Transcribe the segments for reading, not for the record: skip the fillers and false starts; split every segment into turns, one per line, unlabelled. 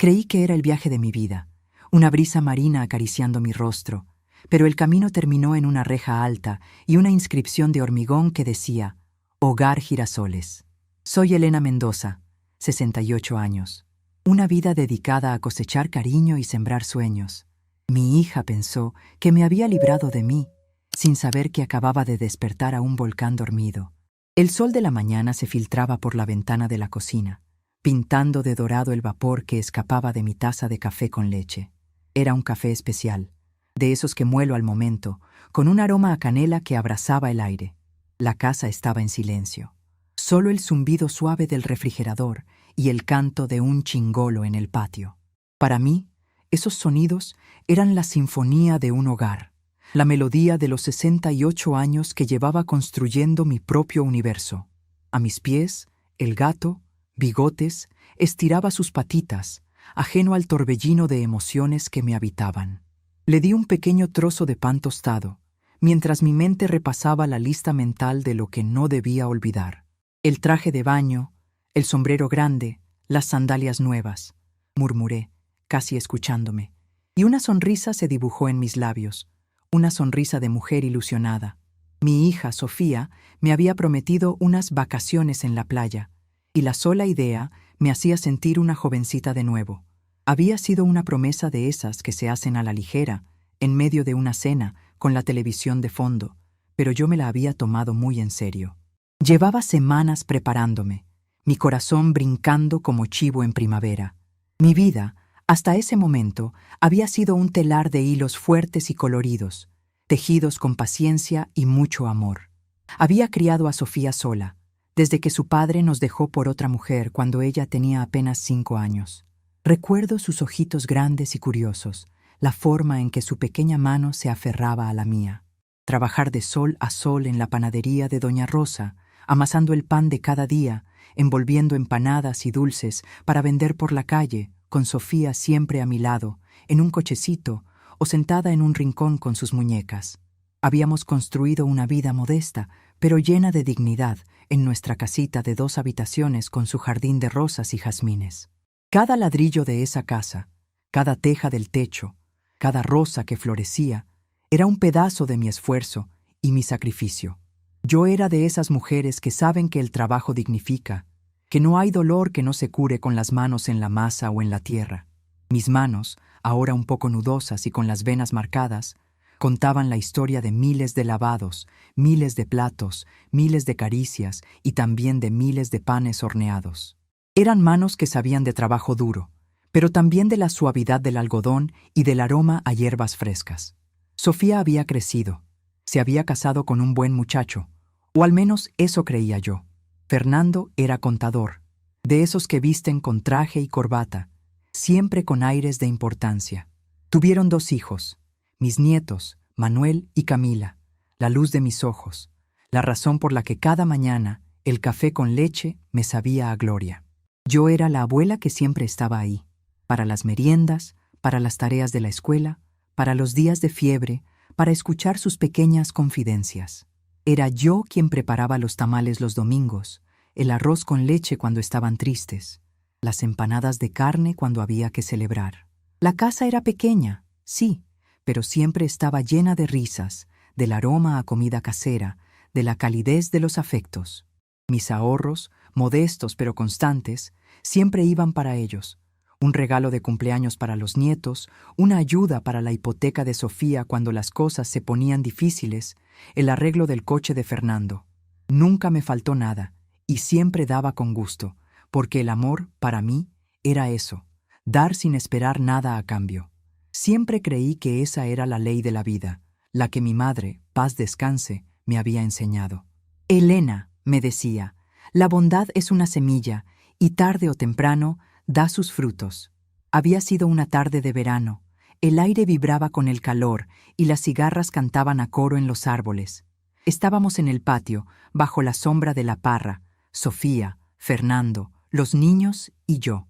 Creí que era el viaje de mi vida, una brisa marina acariciando mi rostro, pero el camino terminó en una reja alta y una inscripción de hormigón que decía: Hogar Girasoles. Soy Elena Mendoza, 68 años. Una vida dedicada a cosechar cariño y sembrar sueños. Mi hija pensó que me había librado de mí, sin saber que acababa de despertar a un volcán dormido. El sol de la mañana se filtraba por la ventana de la cocina, pintando de dorado el vapor que escapaba de mi taza de café con leche. Era un café especial, de esos que muelo al momento, con un aroma a canela que abrazaba el aire. La casa estaba en silencio. Solo el zumbido suave del refrigerador y el canto de un chingolo en el patio. Para mí, esos sonidos eran la sinfonía de un hogar, la melodía de los 68 años que llevaba construyendo mi propio universo. A mis pies, el gato, Bigotes, estiraba sus patitas, ajeno al torbellino de emociones que me habitaban. Le di un pequeño trozo de pan tostado, mientras mi mente repasaba la lista mental de lo que no debía olvidar. El traje de baño, el sombrero grande, las sandalias nuevas, murmuré, casi escuchándome, y una sonrisa se dibujó en mis labios, una sonrisa de mujer ilusionada. Mi hija, Sofía, me había prometido unas vacaciones en la playa, y la sola idea me hacía sentir una jovencita de nuevo. Había sido una promesa de esas que se hacen a la ligera, en medio de una cena, con la televisión de fondo, pero yo me la había tomado muy en serio. Llevaba semanas preparándome, mi corazón brincando como chivo en primavera. Mi vida, hasta ese momento, había sido un telar de hilos fuertes y coloridos, tejidos con paciencia y mucho amor. Había criado a Sofía sola, desde que su padre nos dejó por otra mujer cuando ella tenía apenas 5 años. Recuerdo sus ojitos grandes y curiosos, la forma en que su pequeña mano se aferraba a la mía. Trabajar de sol a sol en la panadería de Doña Rosa, amasando el pan de cada día, envolviendo empanadas y dulces para vender por la calle, con Sofía siempre a mi lado, en un cochecito o sentada en un rincón con sus muñecas. Habíamos construido una vida modesta, pero llena de dignidad, en nuestra casita de 2 habitaciones con su jardín de rosas y jazmines. Cada ladrillo de esa casa, cada teja del techo, cada rosa que florecía, era un pedazo de mi esfuerzo y mi sacrificio. Yo era de esas mujeres que saben que el trabajo dignifica, que no hay dolor que no se cure con las manos en la masa o en la tierra. Mis manos, ahora un poco nudosas y con las venas marcadas, contaban la historia de miles de lavados, miles de platos, miles de caricias y también de miles de panes horneados. Eran manos que sabían de trabajo duro, pero también de la suavidad del algodón y del aroma a hierbas frescas. Sofía había crecido, se había casado con un buen muchacho, o al menos eso creía yo. Fernando era contador, de esos que visten con traje y corbata, siempre con aires de importancia. Tuvieron 2 hijos, mis nietos, Manuel y Camila, la luz de mis ojos, la razón por la que cada mañana el café con leche me sabía a gloria. Yo era la abuela que siempre estaba ahí, para las meriendas, para las tareas de la escuela, para los días de fiebre, para escuchar sus pequeñas confidencias. Era yo quien preparaba los tamales los domingos, el arroz con leche cuando estaban tristes, las empanadas de carne cuando había que celebrar. La casa era pequeña, sí, pero siempre estaba llena de risas, del aroma a comida casera, de la calidez de los afectos. Mis ahorros, modestos pero constantes, siempre iban para ellos. Un regalo de cumpleaños para los nietos, una ayuda para la hipoteca de Sofía cuando las cosas se ponían difíciles, el arreglo del coche de Fernando. Nunca me faltó nada, y siempre daba con gusto, porque el amor, para mí, era eso, dar sin esperar nada a cambio. Siempre creí que esa era la ley de la vida, la que mi madre, paz descanse, me había enseñado. Elena, me decía, la bondad es una semilla, y tarde o temprano da sus frutos. Había sido una tarde de verano, el aire vibraba con el calor y las cigarras cantaban a coro en los árboles. Estábamos en el patio, bajo la sombra de la parra, Sofía, Fernando, los niños y yo.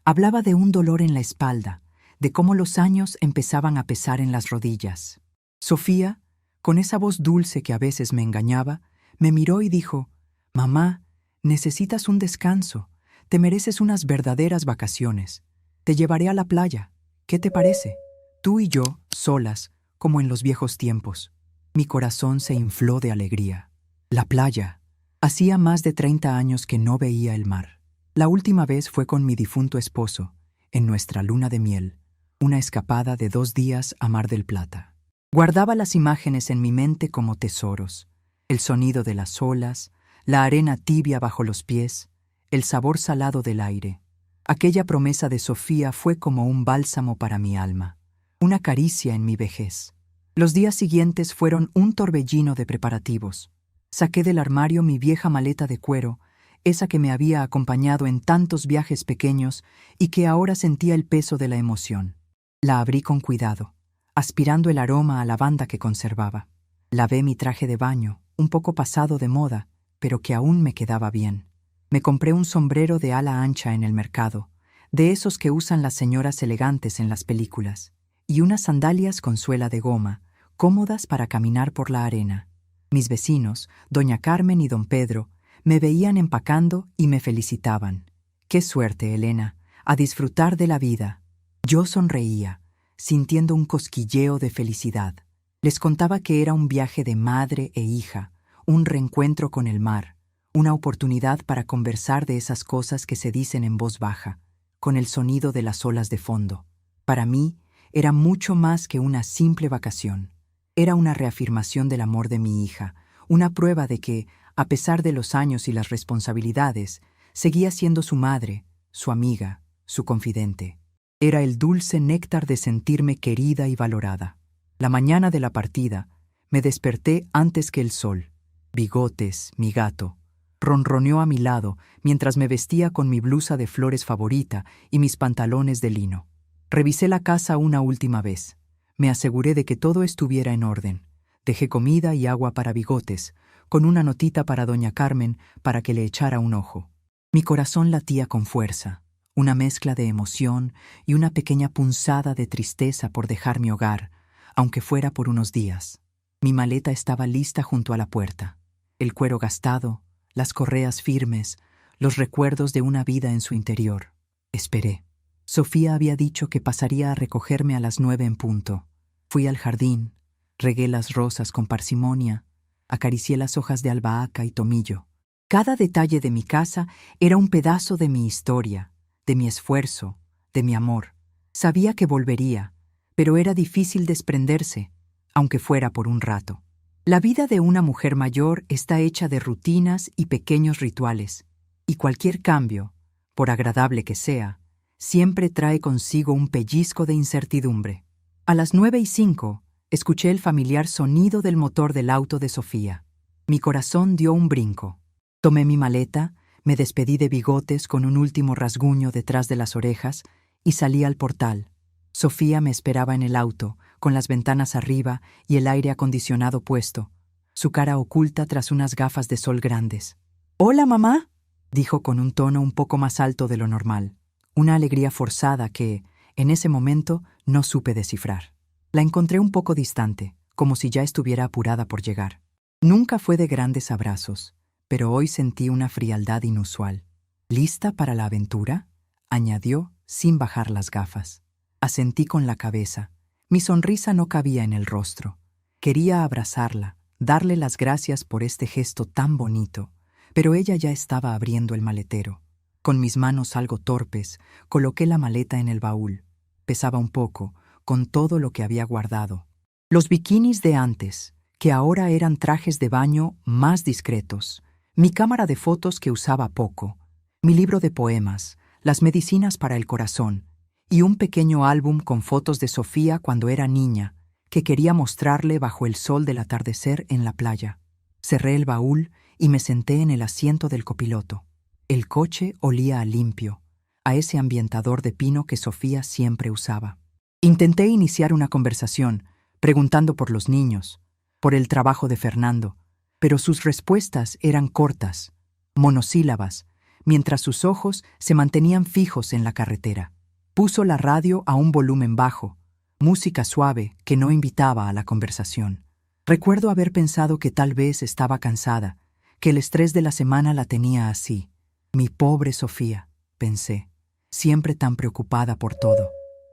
Hablaba de un dolor en la espalda, de cómo los años empezaban a pesar en las rodillas. Sofía, con esa voz dulce que a veces me engañaba, me miró y dijo: «Mamá, necesitas un descanso, te mereces unas verdaderas vacaciones». Te llevaré a la playa. ¿Qué te parece? Tú y yo, solas, como en los viejos tiempos. Mi corazón se infló de alegría. La playa. Hacía más de 30 años que no veía el mar. La última vez fue con mi difunto esposo, en nuestra luna de miel, una escapada de 2 días a Mar del Plata. Guardaba las imágenes en mi mente como tesoros, el sonido de las olas, la arena tibia bajo los pies, el sabor salado del aire. Aquella promesa de Sofía fue como un bálsamo para mi alma, una caricia en mi vejez. Los días siguientes fueron un torbellino de preparativos. Saqué del armario mi vieja maleta de cuero, esa que me había acompañado en tantos viajes pequeños y que ahora sentía el peso de la emoción. La abrí con cuidado, aspirando el aroma a lavanda que conservaba. Lavé mi traje de baño, un poco pasado de moda, pero que aún me quedaba bien. Me compré un sombrero de ala ancha en el mercado, de esos que usan las señoras elegantes en las películas, y unas sandalias con suela de goma, cómodas para caminar por la arena. Mis vecinos, doña Carmen y don Pedro, me veían empacando y me felicitaban. ¡Qué suerte, Elena! A disfrutar de la vida. Yo sonreía, sintiendo un cosquilleo de felicidad. Les contaba que era un viaje de madre e hija, un reencuentro con el mar, una oportunidad para conversar de esas cosas que se dicen en voz baja, con el sonido de las olas de fondo. Para mí, era mucho más que una simple vacación. Era una reafirmación del amor de mi hija, una prueba de que, a pesar de los años y las responsabilidades, seguía siendo su madre, su amiga, su confidente. Era el dulce néctar de sentirme querida y valorada. La mañana de la partida, me desperté antes que el sol. Bigotes, mi gato, ronroneó a mi lado mientras me vestía con mi blusa de flores favorita y mis pantalones de lino. Revisé la casa una última vez. Me aseguré de que todo estuviera en orden. Dejé comida y agua para Bigotes, con una notita para doña Carmen para que le echara un ojo. Mi corazón latía con fuerza, una mezcla de emoción y una pequeña punzada de tristeza por dejar mi hogar, aunque fuera por unos días. Mi maleta estaba lista junto a la puerta. El cuero gastado, las correas firmes, los recuerdos de una vida en su interior. Esperé. Sofía había dicho que pasaría a recogerme a las 9 en punto. Fui al jardín, regué las rosas con parsimonia, acaricié las hojas de albahaca y tomillo. Cada detalle de mi casa era un pedazo de mi historia, de mi esfuerzo, de mi amor. Sabía que volvería, pero era difícil desprenderse, aunque fuera por un rato. La vida de una mujer mayor está hecha de rutinas y pequeños rituales, y cualquier cambio, por agradable que sea, siempre trae consigo un pellizco de incertidumbre. A las 9:05, escuché el familiar sonido del motor del auto de Sofía. Mi corazón dio un brinco. Tomé mi maleta, me despedí de Bigotes con un último rasguño detrás de las orejas y salí al portal. Sofía me esperaba en el auto, con las ventanas arriba y el aire acondicionado puesto, su cara oculta tras unas gafas de sol grandes. «Hola, mamá», dijo con un tono un poco más alto de lo normal. Una alegría forzada que, en ese momento, no supe descifrar. La encontré un poco distante, como si ya estuviera apurada por llegar. Nunca fue de grandes abrazos, pero hoy sentí una frialdad inusual. «¿Lista para la aventura?», añadió, sin bajar las gafas. Asentí con la cabeza. Mi sonrisa no cabía en el rostro. Quería abrazarla, darle las gracias por este gesto tan bonito, pero ella ya estaba abriendo el maletero. Con mis manos algo torpes, coloqué la maleta en el baúl. Pesaba un poco, con todo lo que había guardado. Los bikinis de antes, que ahora eran trajes de baño más discretos. Mi cámara de fotos que usaba poco. Mi libro de poemas, las medicinas para el corazón, y un pequeño álbum con fotos de Sofía cuando era niña, que quería mostrarle bajo el sol del atardecer en la playa. Cerré el baúl y me senté en el asiento del copiloto. El coche olía a limpio, a ese ambientador de pino que Sofía siempre usaba. Intenté iniciar una conversación, preguntando por los niños, por el trabajo de Fernando, pero sus respuestas eran cortas, monosílabas, mientras sus ojos se mantenían fijos en la carretera. Puso la radio a un volumen bajo, música suave que no invitaba a la conversación. Recuerdo haber pensado que tal vez estaba cansada, que el estrés de la semana la tenía así. Mi pobre Sofía, pensé. siempre tan preocupada por todo.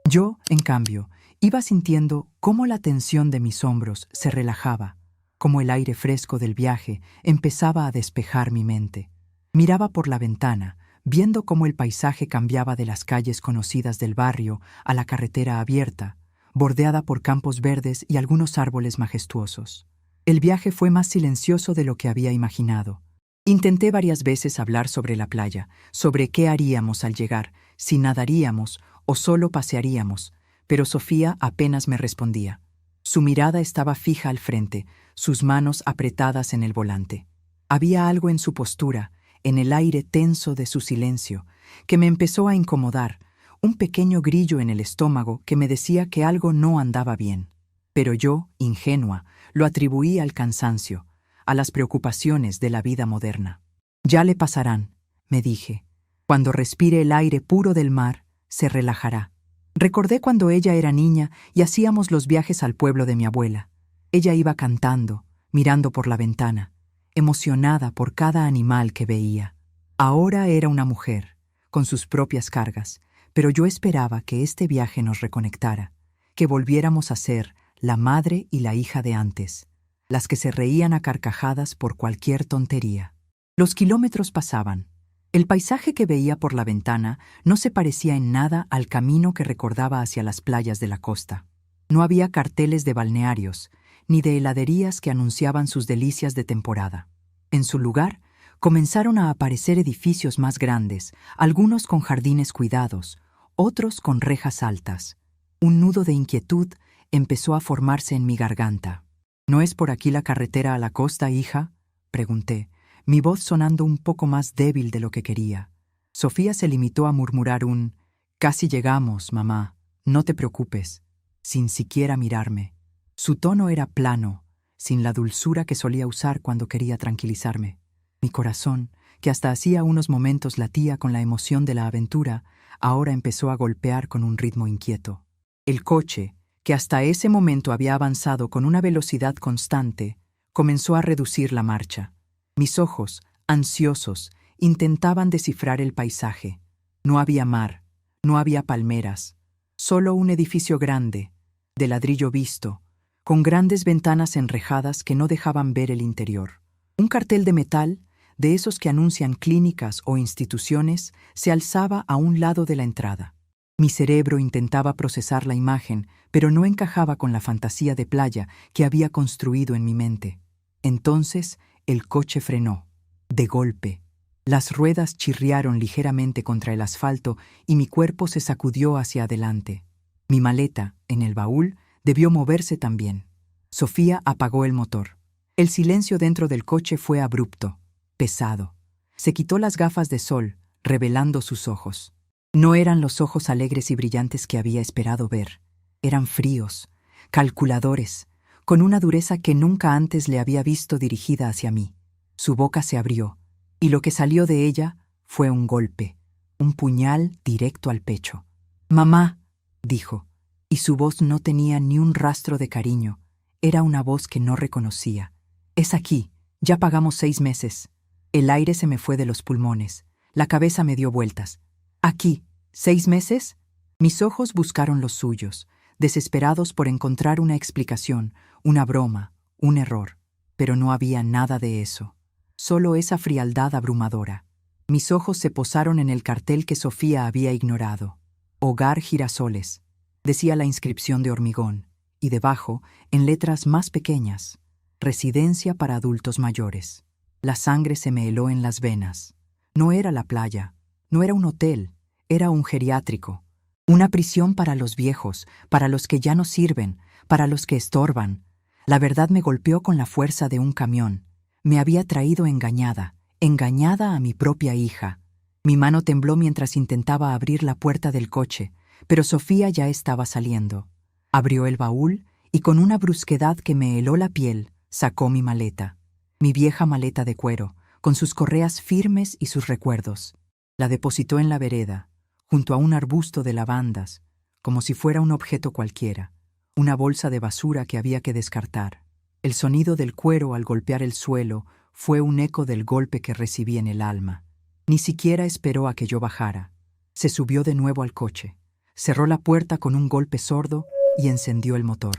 Yo, en cambio, iba sintiendo cómo la tensión de mis hombros se relajaba, cómo el aire fresco del viaje empezaba a despejar mi mente. Miraba por la ventana, viendo cómo el paisaje cambiaba de las calles conocidas del barrio a la carretera abierta, bordeada por campos verdes y algunos árboles majestuosos. El viaje fue más silencioso de lo que había imaginado. Intenté varias veces hablar sobre la playa, sobre qué haríamos al llegar, si nadaríamos o solo pasearíamos, pero Sofía apenas me respondía. Su mirada estaba fija al frente, sus manos apretadas en el volante. Había algo en su postura, en el aire tenso de su silencio, que me empezó a incomodar, un pequeño grillo en el estómago que me decía que algo no andaba bien. Pero yo, ingenua, lo atribuí al cansancio, a las preocupaciones de la vida moderna. Ya le pasarán, me dije. Cuando respire el aire puro del mar, se relajará. Recordé cuando ella era niña y hacíamos los viajes al pueblo de mi abuela. Ella iba cantando, mirando por la ventana, emocionada por cada animal que veía. Ahora era una mujer, con sus propias cargas, pero yo esperaba que este viaje nos reconectara, que volviéramos a ser la madre y la hija de antes, las que se reían a carcajadas por cualquier tontería. Los kilómetros pasaban. El paisaje que veía por la ventana no se parecía en nada al camino que recordaba hacia las playas de la costa. No había carteles de balnearios, ni de heladerías que anunciaban sus delicias de temporada. En su lugar, comenzaron a aparecer edificios más grandes, algunos con jardines cuidados, otros con rejas altas. Un nudo de inquietud empezó a formarse en mi garganta. ¿No es por aquí la carretera a la costa, hija?, pregunté, mi voz sonando un poco más débil de lo que quería. Sofía se limitó a murmurar un «Casi llegamos, mamá, no te preocupes», sin siquiera mirarme. Su tono era plano, sin la dulzura que solía usar cuando quería tranquilizarme. Mi corazón, que hasta hacía unos momentos latía con la emoción de la aventura, ahora empezó a golpear con un ritmo inquieto. El coche, que hasta ese momento había avanzado con una velocidad constante, comenzó a reducir la marcha. Mis ojos, ansiosos, intentaban descifrar el paisaje. No había mar, no había palmeras, solo un edificio grande, de ladrillo visto, con grandes ventanas enrejadas que no dejaban ver el interior. Un cartel de metal, de esos que anuncian clínicas o instituciones, se alzaba a un lado de la entrada. Mi cerebro intentaba procesar la imagen, pero no encajaba con la fantasía de playa que había construido en mi mente. Entonces, el coche frenó, de golpe. Las ruedas chirriaron ligeramente contra el asfalto y mi cuerpo se sacudió hacia adelante. Mi maleta, en el baúl, debió moverse también. Sofía apagó el motor. El silencio dentro del coche fue abrupto, pesado. Se quitó las gafas de sol, revelando sus ojos. No eran los ojos alegres y brillantes que había esperado ver. Eran fríos, calculadores, con una dureza que nunca antes le había visto dirigida hacia mí. Su boca se abrió, y lo que salió de ella fue un golpe, un puñal directo al pecho. «Mamá», dijo, y su voz no tenía ni un rastro de cariño. Era una voz que no reconocía. «Es aquí, ya pagamos 6 meses». El aire se me fue de los pulmones, la cabeza me dio vueltas. «¿Aquí? 6 meses?» Mis ojos buscaron los suyos, desesperados por encontrar una explicación, una broma, un error. Pero no había nada de eso. Solo esa frialdad abrumadora. Mis ojos se posaron en el cartel que Sofía había ignorado. «Hogar Girasoles», decía la inscripción de hormigón, y debajo, en letras más pequeñas, «Residencia para adultos mayores». La sangre se me heló en las venas. No era la playa, no era un hotel, era un geriátrico. Una prisión para los viejos, para los que ya no sirven, para los que estorban. La verdad me golpeó con la fuerza de un camión. Me había traído engañada, engañada a mi propia hija. Mi mano tembló mientras intentaba abrir la puerta del coche, pero Sofía ya estaba saliendo. Abrió el baúl y con una brusquedad que me heló la piel, sacó mi maleta. Mi vieja maleta de cuero, con sus correas firmes y sus recuerdos. La depositó en la vereda, junto a un arbusto de lavandas, como si fuera un objeto cualquiera, una bolsa de basura que había que descartar. El sonido del cuero al golpear el suelo fue un eco del golpe que recibí en el alma. Ni siquiera esperó a que yo bajara. Se subió de nuevo al coche, cerró la puerta con un golpe sordo y encendió el motor.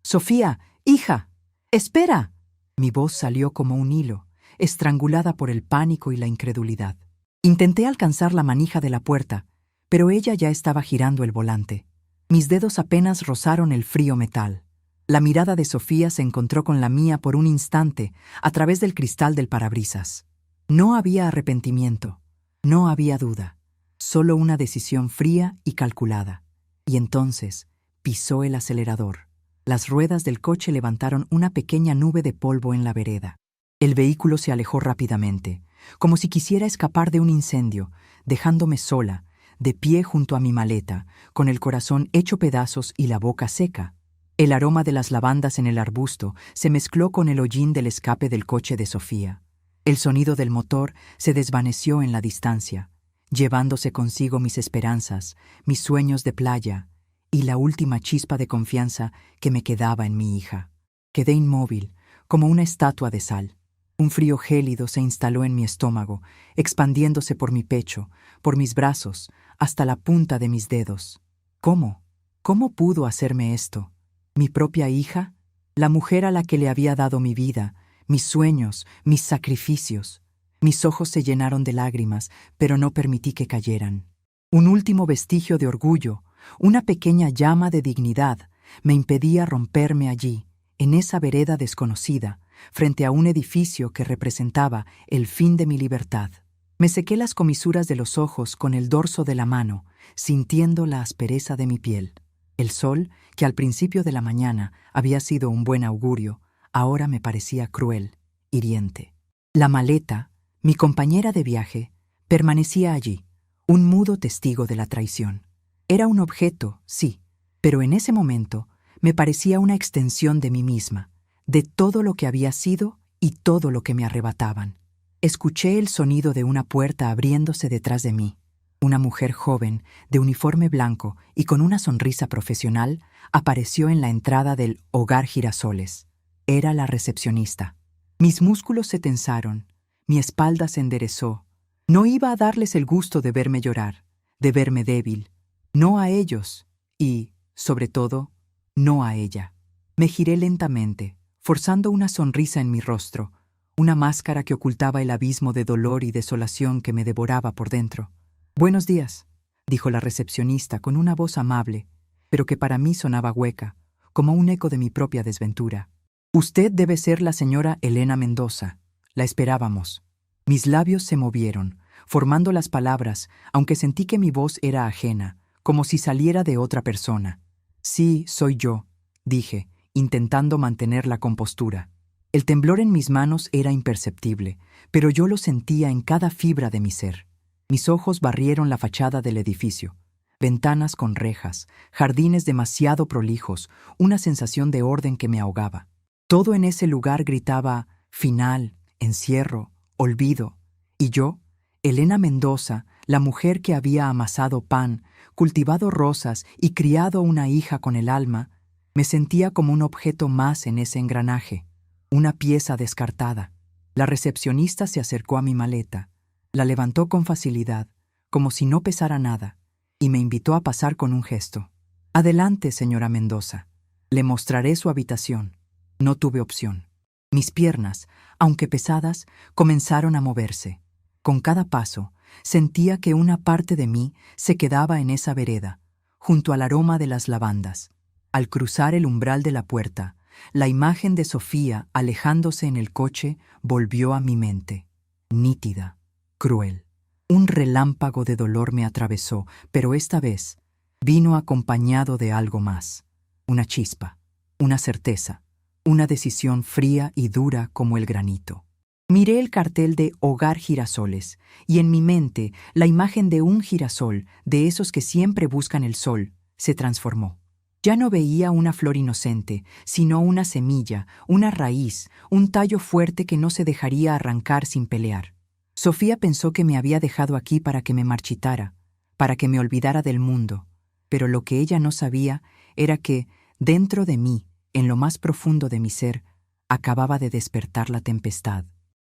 «Sofía, hija, espera». Mi voz salió como un hilo, estrangulada por el pánico y la incredulidad. Intenté alcanzar la manija de la puerta, pero ella ya estaba girando el volante. Mis dedos apenas rozaron el frío metal. La mirada de Sofía se encontró con la mía por un instante a través del cristal del parabrisas. No había arrepentimiento, no había duda, solo una decisión fría y calculada. Y entonces pisó el acelerador. Las ruedas del coche levantaron una pequeña nube de polvo en la vereda. El vehículo se alejó rápidamente, como si quisiera escapar de un incendio, dejándome sola, de pie junto a mi maleta, con el corazón hecho pedazos y la boca seca. El aroma de las lavandas en el arbusto se mezcló con el hollín del escape del coche de Sofía. El sonido del motor se desvaneció en la distancia, llevándose consigo mis esperanzas, mis sueños de playa y la última chispa de confianza que me quedaba en mi hija. Quedé inmóvil, como una estatua de sal. Un frío gélido se instaló en mi estómago, expandiéndose por mi pecho, por mis brazos, hasta la punta de mis dedos. ¿Cómo? ¿Cómo pudo hacerme esto? ¿Mi propia hija? La mujer a la que le había dado mi vida, mis sueños, mis sacrificios. Mis ojos se llenaron de lágrimas, pero no permití que cayeran. Un último vestigio de orgullo, una pequeña llama de dignidad, me impedía romperme allí, en esa vereda desconocida, frente a un edificio que representaba el fin de mi libertad. Me sequé las comisuras de los ojos con el dorso de la mano, sintiendo la aspereza de mi piel. El sol, que al principio de la mañana había sido un buen augurio, ahora me parecía cruel, hiriente. La maleta, mi compañera de viaje, permanecía allí, un mudo testigo de la traición. Era un objeto, sí, pero en ese momento me parecía una extensión de mí misma, de todo lo que había sido y todo lo que me arrebataban. Escuché el sonido de una puerta abriéndose detrás de mí. Una mujer joven, de uniforme blanco y con una sonrisa profesional, apareció en la entrada del Hogar Girasoles. Era la recepcionista. Mis músculos se tensaron, mi espalda se enderezó. No iba a darles el gusto de verme llorar, de verme débil. No a ellos y, sobre todo, no a ella. Me giré lentamente, forzando una sonrisa en mi rostro, una máscara que ocultaba el abismo de dolor y desolación que me devoraba por dentro. «Buenos días», dijo la recepcionista con una voz amable, pero que para mí sonaba hueca, como un eco de mi propia desventura. «Usted debe ser la señora Elena Mendoza. La esperábamos». Mis labios se movieron, formando las palabras, aunque sentí que mi voz era ajena, como si saliera de otra persona. «Sí, soy yo», dije, intentando mantener la compostura. El temblor en mis manos era imperceptible, pero yo lo sentía en cada fibra de mi ser. Mis ojos barrieron la fachada del edificio. Ventanas con rejas, jardines demasiado prolijos, una sensación de orden que me ahogaba. Todo en ese lugar gritaba final, encierro, olvido. Y yo, Elena Mendoza, la mujer que había amasado pan, cultivado rosas y criado una hija con el alma, me sentía como un objeto más en ese engranaje, una pieza descartada. La recepcionista se acercó a mi maleta, la levantó con facilidad, como si no pesara nada, y me invitó a pasar con un gesto. «Adelante, señora Mendoza. Le mostraré su habitación». No tuve opción. Mis piernas, aunque pesadas, comenzaron a moverse. Con cada paso, sentía que una parte de mí se quedaba en esa vereda, junto al aroma de las lavandas. Al cruzar el umbral de la puerta, la imagen de Sofía alejándose en el coche volvió a mi mente, nítida, cruel. Un relámpago de dolor me atravesó, pero esta vez vino acompañado de algo más, una chispa, una certeza, una decisión fría y dura como el granito. Miré el cartel de Hogar Girasoles y en mi mente la imagen de un girasol, de esos que siempre buscan el sol, se transformó. Ya no veía una flor inocente, sino una semilla, una raíz, un tallo fuerte que no se dejaría arrancar sin pelear. Sofía pensó que me había dejado aquí para que me marchitara, para que me olvidara del mundo, pero lo que ella no sabía era que, dentro de mí, en lo más profundo de mi ser, acababa de despertar la tempestad.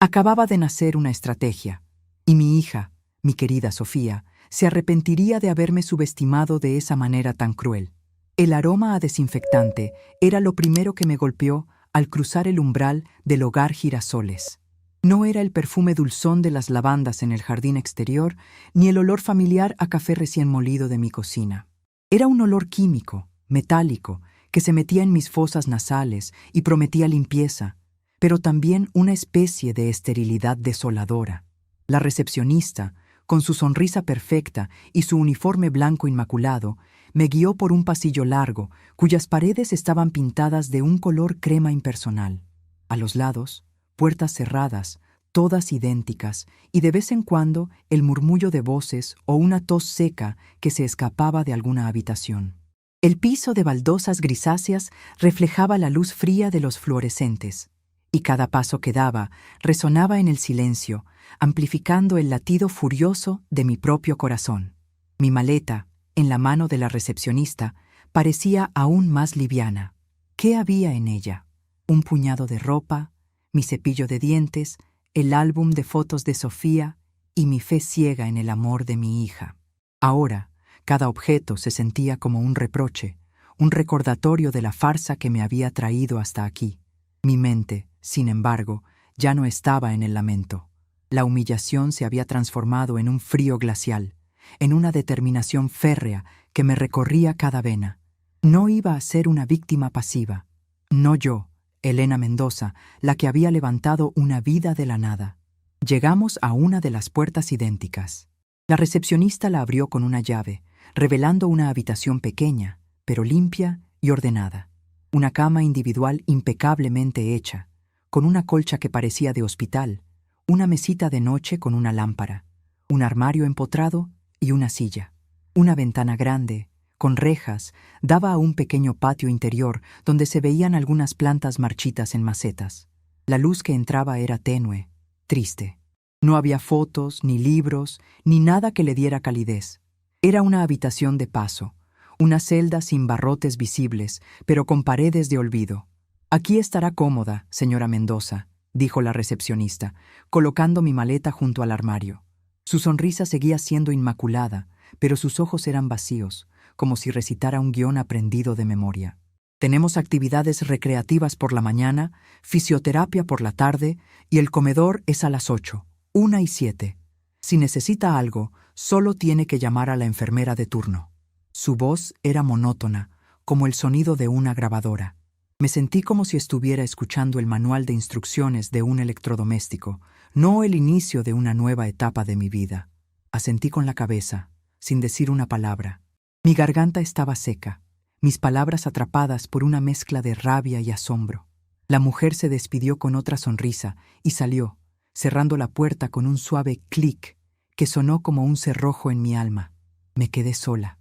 Acababa de nacer una estrategia, y mi hija, mi querida Sofía, se arrepentiría de haberme subestimado de esa manera tan cruel. El aroma a desinfectante era lo primero que me golpeó al cruzar el umbral del hogar Girasoles. No era el perfume dulzón de las lavandas en el jardín exterior, ni el olor familiar a café recién molido de mi cocina. Era un olor químico, metálico, que se metía en mis fosas nasales y prometía limpieza, pero también una especie de esterilidad desoladora. La recepcionista, con su sonrisa perfecta y su uniforme blanco inmaculado, me guió por un pasillo largo, cuyas paredes estaban pintadas de un color crema impersonal. A los lados, puertas cerradas, todas idénticas, y de vez en cuando el murmullo de voces o una tos seca que se escapaba de alguna habitación. El piso de baldosas grisáceas reflejaba la luz fría de los fluorescentes, y cada paso que daba resonaba en el silencio, amplificando el latido furioso de mi propio corazón. Mi maleta, en la mano de la recepcionista, parecía aún más liviana. ¿Qué había en ella? Un puñado de ropa, mi cepillo de dientes, el álbum de fotos de Sofía y mi fe ciega en el amor de mi hija. Ahora, cada objeto se sentía como un reproche, un recordatorio de la farsa que me había traído hasta aquí. Mi mente, sin embargo, ya no estaba en el lamento. La humillación se había transformado en un frío glacial, en una determinación férrea que me recorría cada vena. No iba a ser una víctima pasiva. No yo, Elena Mendoza, la que había levantado una vida de la nada. Llegamos a una de las puertas idénticas. La recepcionista la abrió con una llave, revelando una habitación pequeña, pero limpia y ordenada. Una cama individual impecablemente hecha, con una colcha que parecía de hospital, una mesita de noche con una lámpara, un armario empotrado y una silla. Una ventana grande, con rejas, daba a un pequeño patio interior donde se veían algunas plantas marchitas en macetas. La luz que entraba era tenue, triste. No había fotos, ni libros, ni nada que le diera calidez. Era una habitación de paso, una celda sin barrotes visibles, pero con paredes de olvido. «Aquí estará cómoda, señora Mendoza», dijo la recepcionista, colocando mi maleta junto al armario. Su sonrisa seguía siendo inmaculada, pero sus ojos eran vacíos, como si recitara un guión aprendido de memoria. «Tenemos actividades recreativas por la mañana, fisioterapia por la tarde, y el comedor es a las 8, 1 y 7. Si necesita algo, solo tiene que llamar a la enfermera de turno». Su voz era monótona, como el sonido de una grabadora. Me sentí como si estuviera escuchando el manual de instrucciones de un electrodoméstico, no el inicio de una nueva etapa de mi vida. Asentí con la cabeza, sin decir una palabra. Mi garganta estaba seca, mis palabras atrapadas por una mezcla de rabia y asombro. La mujer se despidió con otra sonrisa y salió, cerrando la puerta con un suave clic que sonó como un cerrojo en mi alma. Me quedé sola,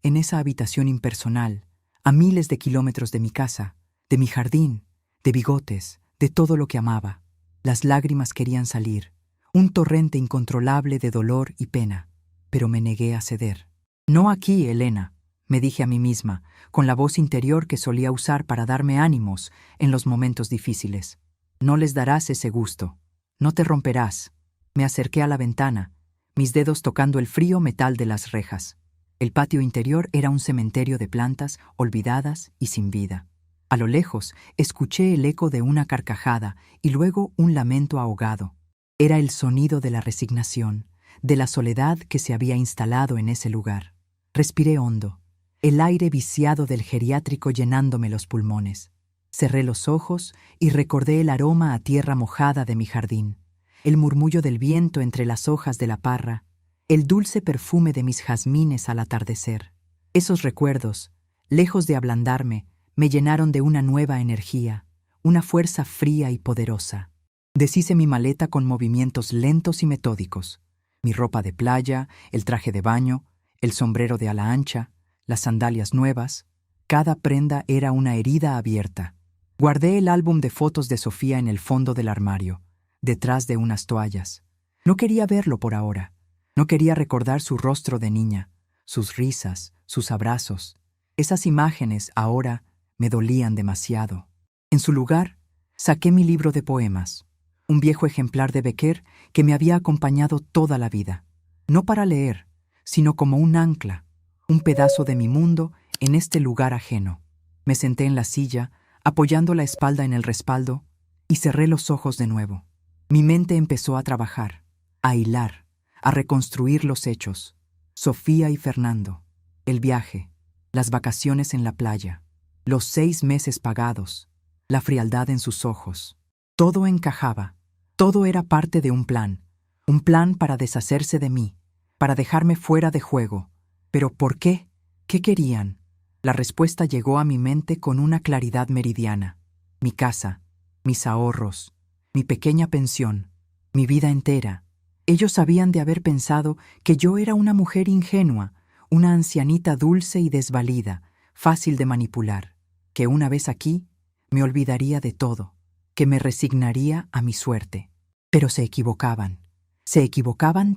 en esa habitación impersonal, a miles de kilómetros de mi casa, de mi jardín, de bigotes, de todo lo que amaba. Las lágrimas querían salir, un torrente incontrolable de dolor y pena, pero me negué a ceder. «No aquí, Elena», me dije a mí misma, con la voz interior que solía usar para darme ánimos en los momentos difíciles. «No les darás ese gusto. No te romperás». Me acerqué a la ventana, mis dedos tocando el frío metal de las rejas. El patio interior era un cementerio de plantas olvidadas y sin vida. A lo lejos, escuché el eco de una carcajada y luego un lamento ahogado. Era el sonido de la resignación, de la soledad que se había instalado en ese lugar. Respiré hondo, el aire viciado del geriátrico llenándome los pulmones. Cerré los ojos y recordé el aroma a tierra mojada de mi jardín, el murmullo del viento entre las hojas de la parra, el dulce perfume de mis jazmines al atardecer. Esos recuerdos, lejos de ablandarme, me llenaron de una nueva energía, una fuerza fría y poderosa. Deshice mi maleta con movimientos lentos y metódicos. Mi ropa de playa, el traje de baño, el sombrero de ala ancha, las sandalias nuevas, cada prenda era una herida abierta. Guardé el álbum de fotos de Sofía en el fondo del armario, detrás de unas toallas. No quería verlo por ahora. No quería recordar su rostro de niña, sus risas, sus abrazos. Esas imágenes ahora me dolían demasiado. En su lugar, saqué mi libro de poemas, un viejo ejemplar de Becker que me había acompañado toda la vida. no para leer, sino como un ancla, un pedazo de mi mundo en este lugar ajeno. Me senté en la silla, apoyando la espalda en el respaldo, y cerré los ojos de nuevo. Mi mente empezó a trabajar, a hilar, a reconstruir los hechos. Sofía y Fernando, el viaje, las vacaciones en la playa, los 6 meses pagados, la frialdad en sus ojos. Todo encajaba, todo era parte de un plan para deshacerse de mí, para dejarme fuera de juego. ¿Pero por qué? ¿Qué querían? La respuesta llegó a mi mente con una claridad meridiana. Mi casa, mis ahorros, mi pequeña pensión, mi vida entera. Ellos habían de haber pensado que yo era una mujer ingenua, una ancianita dulce y desvalida, fácil de manipular, que una vez aquí me olvidaría de todo, que me resignaría a mi suerte. Pero se equivocaban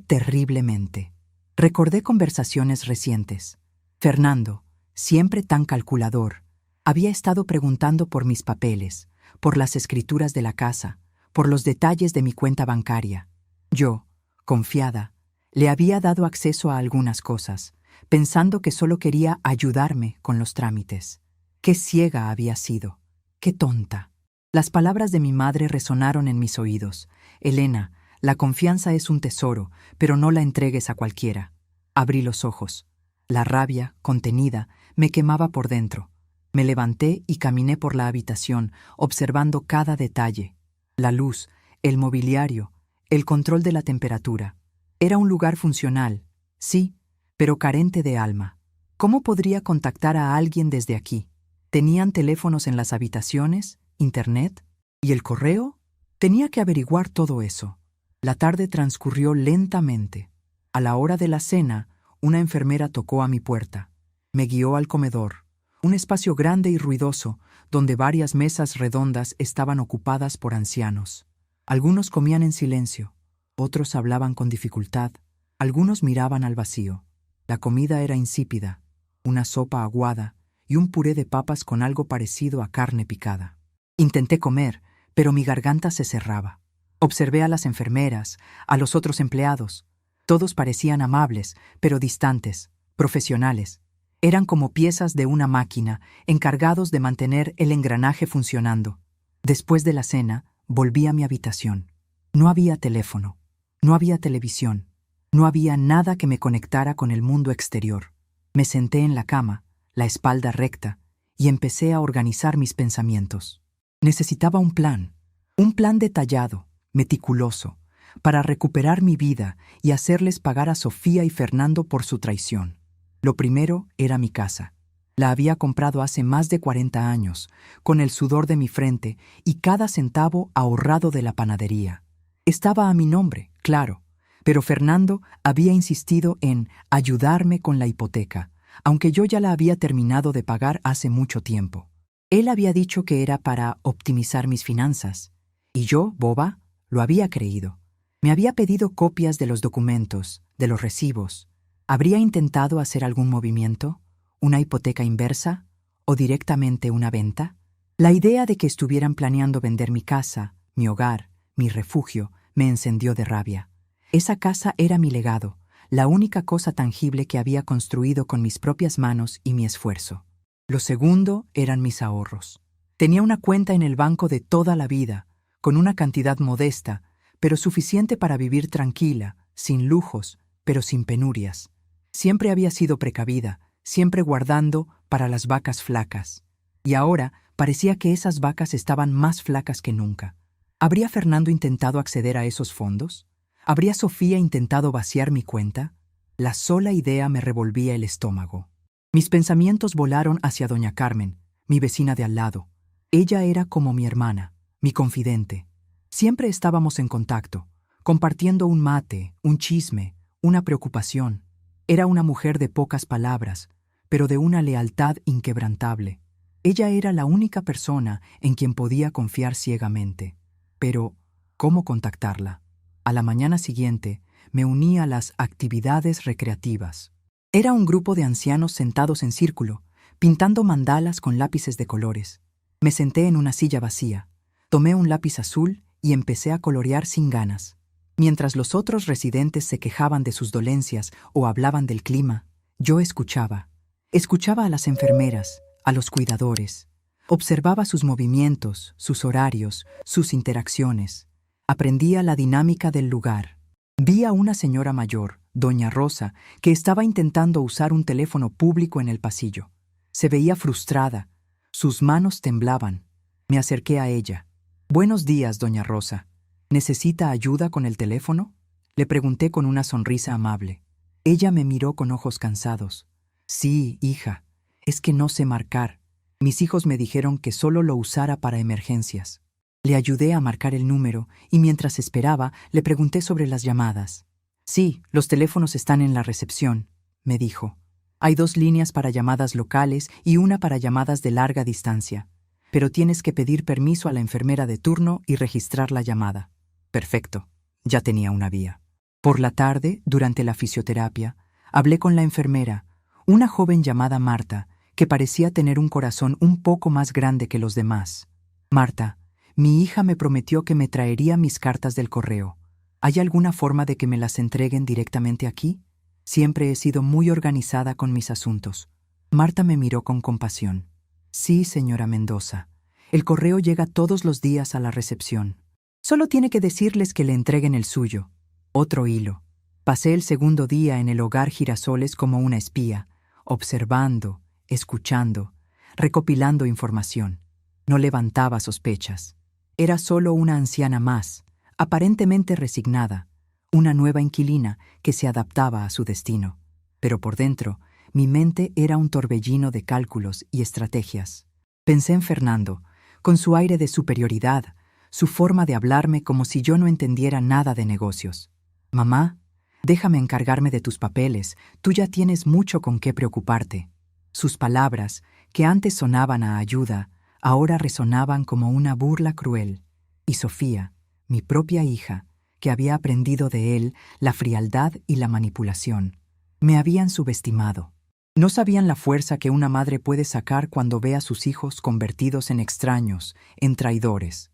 terriblemente. Recordé conversaciones recientes. Fernando, siempre tan calculador, había estado preguntando por mis papeles, por las escrituras de la casa, por los detalles de mi cuenta bancaria. Yo, confiada, le había dado acceso a algunas cosas, pensando que solo quería ayudarme con los trámites. Qué ciega había sido, qué tonta. Las palabras de mi madre resonaron en mis oídos. Elena, la confianza es un tesoro, pero no la entregues a cualquiera. Abrí los ojos. La rabia, contenida, me quemaba por dentro. Me levanté y caminé por la habitación, observando cada detalle. La luz, el mobiliario, el control de la temperatura. Era un lugar funcional, sí, pero carente de alma. ¿Cómo podría contactar a alguien desde aquí? ¿Tenían teléfonos en las habitaciones, internet? ¿Y el correo? Tenía que averiguar todo eso. La tarde transcurrió lentamente. A la hora de la cena, una enfermera tocó a mi puerta. Me guió al comedor, un espacio grande y ruidoso, donde varias mesas redondas estaban ocupadas por ancianos. Algunos comían en silencio, otros hablaban con dificultad, algunos miraban al vacío. La comida era insípida, una sopa aguada y un puré de papas con algo parecido a carne picada. Intenté comer, pero mi garganta se cerraba. Observé a las enfermeras, a los otros empleados. Todos parecían amables, pero distantes, profesionales. Eran como piezas de una máquina, encargados de mantener el engranaje funcionando. Después de la cena, volví a mi habitación. No había teléfono, no había televisión, no había nada que me conectara con el mundo exterior. Me senté en la cama, la espalda recta, y empecé a organizar mis pensamientos. Necesitaba un plan detallado, meticuloso, para recuperar mi vida y hacerles pagar a Sofía y Fernando por su traición. Lo primero era mi casa. La había comprado hace más de 40 años, con el sudor de mi frente y cada centavo ahorrado de la panadería. Estaba a mi nombre, claro, pero Fernando había insistido en ayudarme con la hipoteca, aunque yo ya la había terminado de pagar hace mucho tiempo. Él había dicho que era para optimizar mis finanzas, y yo, boba, lo había creído. Me había pedido copias de los documentos, de los recibos. ¿Habría intentado hacer algún movimiento? ¿Una hipoteca inversa? ¿O directamente una venta? La idea de que estuvieran planeando vender mi casa, mi hogar, mi refugio, me encendió de rabia. Esa casa era mi legado, la única cosa tangible que había construido con mis propias manos y mi esfuerzo. Lo segundo eran mis ahorros. Tenía una cuenta en el banco de toda la vida, con una cantidad modesta, pero suficiente para vivir tranquila, sin lujos, pero sin penurias. Siempre había sido precavida, siempre guardando para las vacas flacas. Y ahora parecía que esas vacas estaban más flacas que nunca. ¿Habría Fernando intentado acceder a esos fondos? ¿Habría Sofía intentado vaciar mi cuenta? La sola idea me revolvía el estómago. Mis pensamientos volaron hacia doña Carmen, mi vecina de al lado. Ella era como mi hermana, mi confidente. Siempre estábamos en contacto, compartiendo un mate, un chisme, una preocupación. Era una mujer de pocas palabras, pero de una lealtad inquebrantable. Ella era la única persona en quien podía confiar ciegamente. Pero, ¿cómo contactarla? A la mañana siguiente, me uní a las actividades recreativas. Era un grupo de ancianos sentados en círculo, pintando mandalas con lápices de colores. Me senté en una silla vacía, tomé un lápiz azul y empecé a colorear sin ganas. Mientras los otros residentes se quejaban de sus dolencias o hablaban del clima, yo escuchaba. Escuchaba a las enfermeras, a los cuidadores. Observaba sus movimientos, sus horarios, sus interacciones. Aprendía la dinámica del lugar. Vi a una señora mayor, doña Rosa, que estaba intentando usar un teléfono público en el pasillo. Se veía frustrada. Sus manos temblaban. Me acerqué a ella. «Buenos días, doña Rosa. ¿Necesita ayuda con el teléfono?», le pregunté con una sonrisa amable. Ella me miró con ojos cansados. «Sí, hija, es que no sé marcar. Mis hijos me dijeron que solo lo usara para emergencias». Le ayudé a marcar el número y mientras esperaba le pregunté sobre las llamadas. «Sí, los teléfonos están en la recepción», me dijo. «Hay 2 líneas para llamadas locales y una para llamadas de larga distancia. Pero tienes que pedir permiso a la enfermera de turno y registrar la llamada». Perfecto, ya tenía una vía. Por la tarde, durante la fisioterapia, hablé con la enfermera, una joven llamada Marta, que parecía tener un corazón un poco más grande que los demás. «Marta, mi hija me prometió que me traería mis cartas del correo. ¿Hay alguna forma de que me las entreguen directamente aquí? Siempre he sido muy organizada con mis asuntos». Marta me miró con compasión. «Sí, señora Mendoza. El correo llega todos los días a la recepción. Solo tiene que decirles que le entreguen el suyo». Otro hilo. Pasé el segundo día en el Hogar Girasoles como una espía, observando, escuchando, recopilando información. No levantaba sospechas. Era solo una anciana más, aparentemente resignada, una nueva inquilina que se adaptaba a su destino. Pero por dentro, mi mente era un torbellino de cálculos y estrategias. Pensé en Fernando, con su aire de superioridad, su forma de hablarme como si yo no entendiera nada de negocios. «Mamá, déjame encargarme de tus papeles, tú ya tienes mucho con qué preocuparte». Sus palabras, que antes sonaban a ayuda, ahora resonaban como una burla cruel. Y Sofía, mi propia hija, que había aprendido de él la frialdad y la manipulación, me habían subestimado. No sabían la fuerza que una madre puede sacar cuando ve a sus hijos convertidos en extraños, en traidores.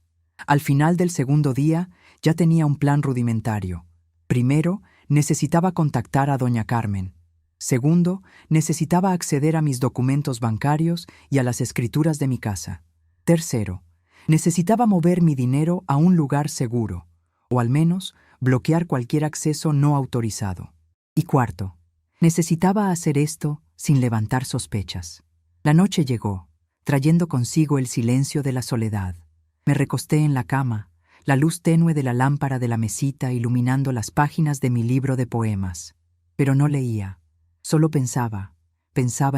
Al final del segundo día ya tenía un plan rudimentario. Primero, necesitaba contactar a doña Carmen. Segundo, necesitaba acceder a mis documentos bancarios y a las escrituras de mi casa. Tercero, necesitaba mover mi dinero a un lugar seguro, o al menos bloquear cualquier acceso no autorizado. Y cuarto, necesitaba hacer esto sin levantar sospechas. La noche llegó, trayendo consigo el silencio de la soledad. Me recosté en la cama, la luz tenue de la lámpara de la mesita iluminando las páginas de mi libro de poemas. Pero no leía, solo pensaba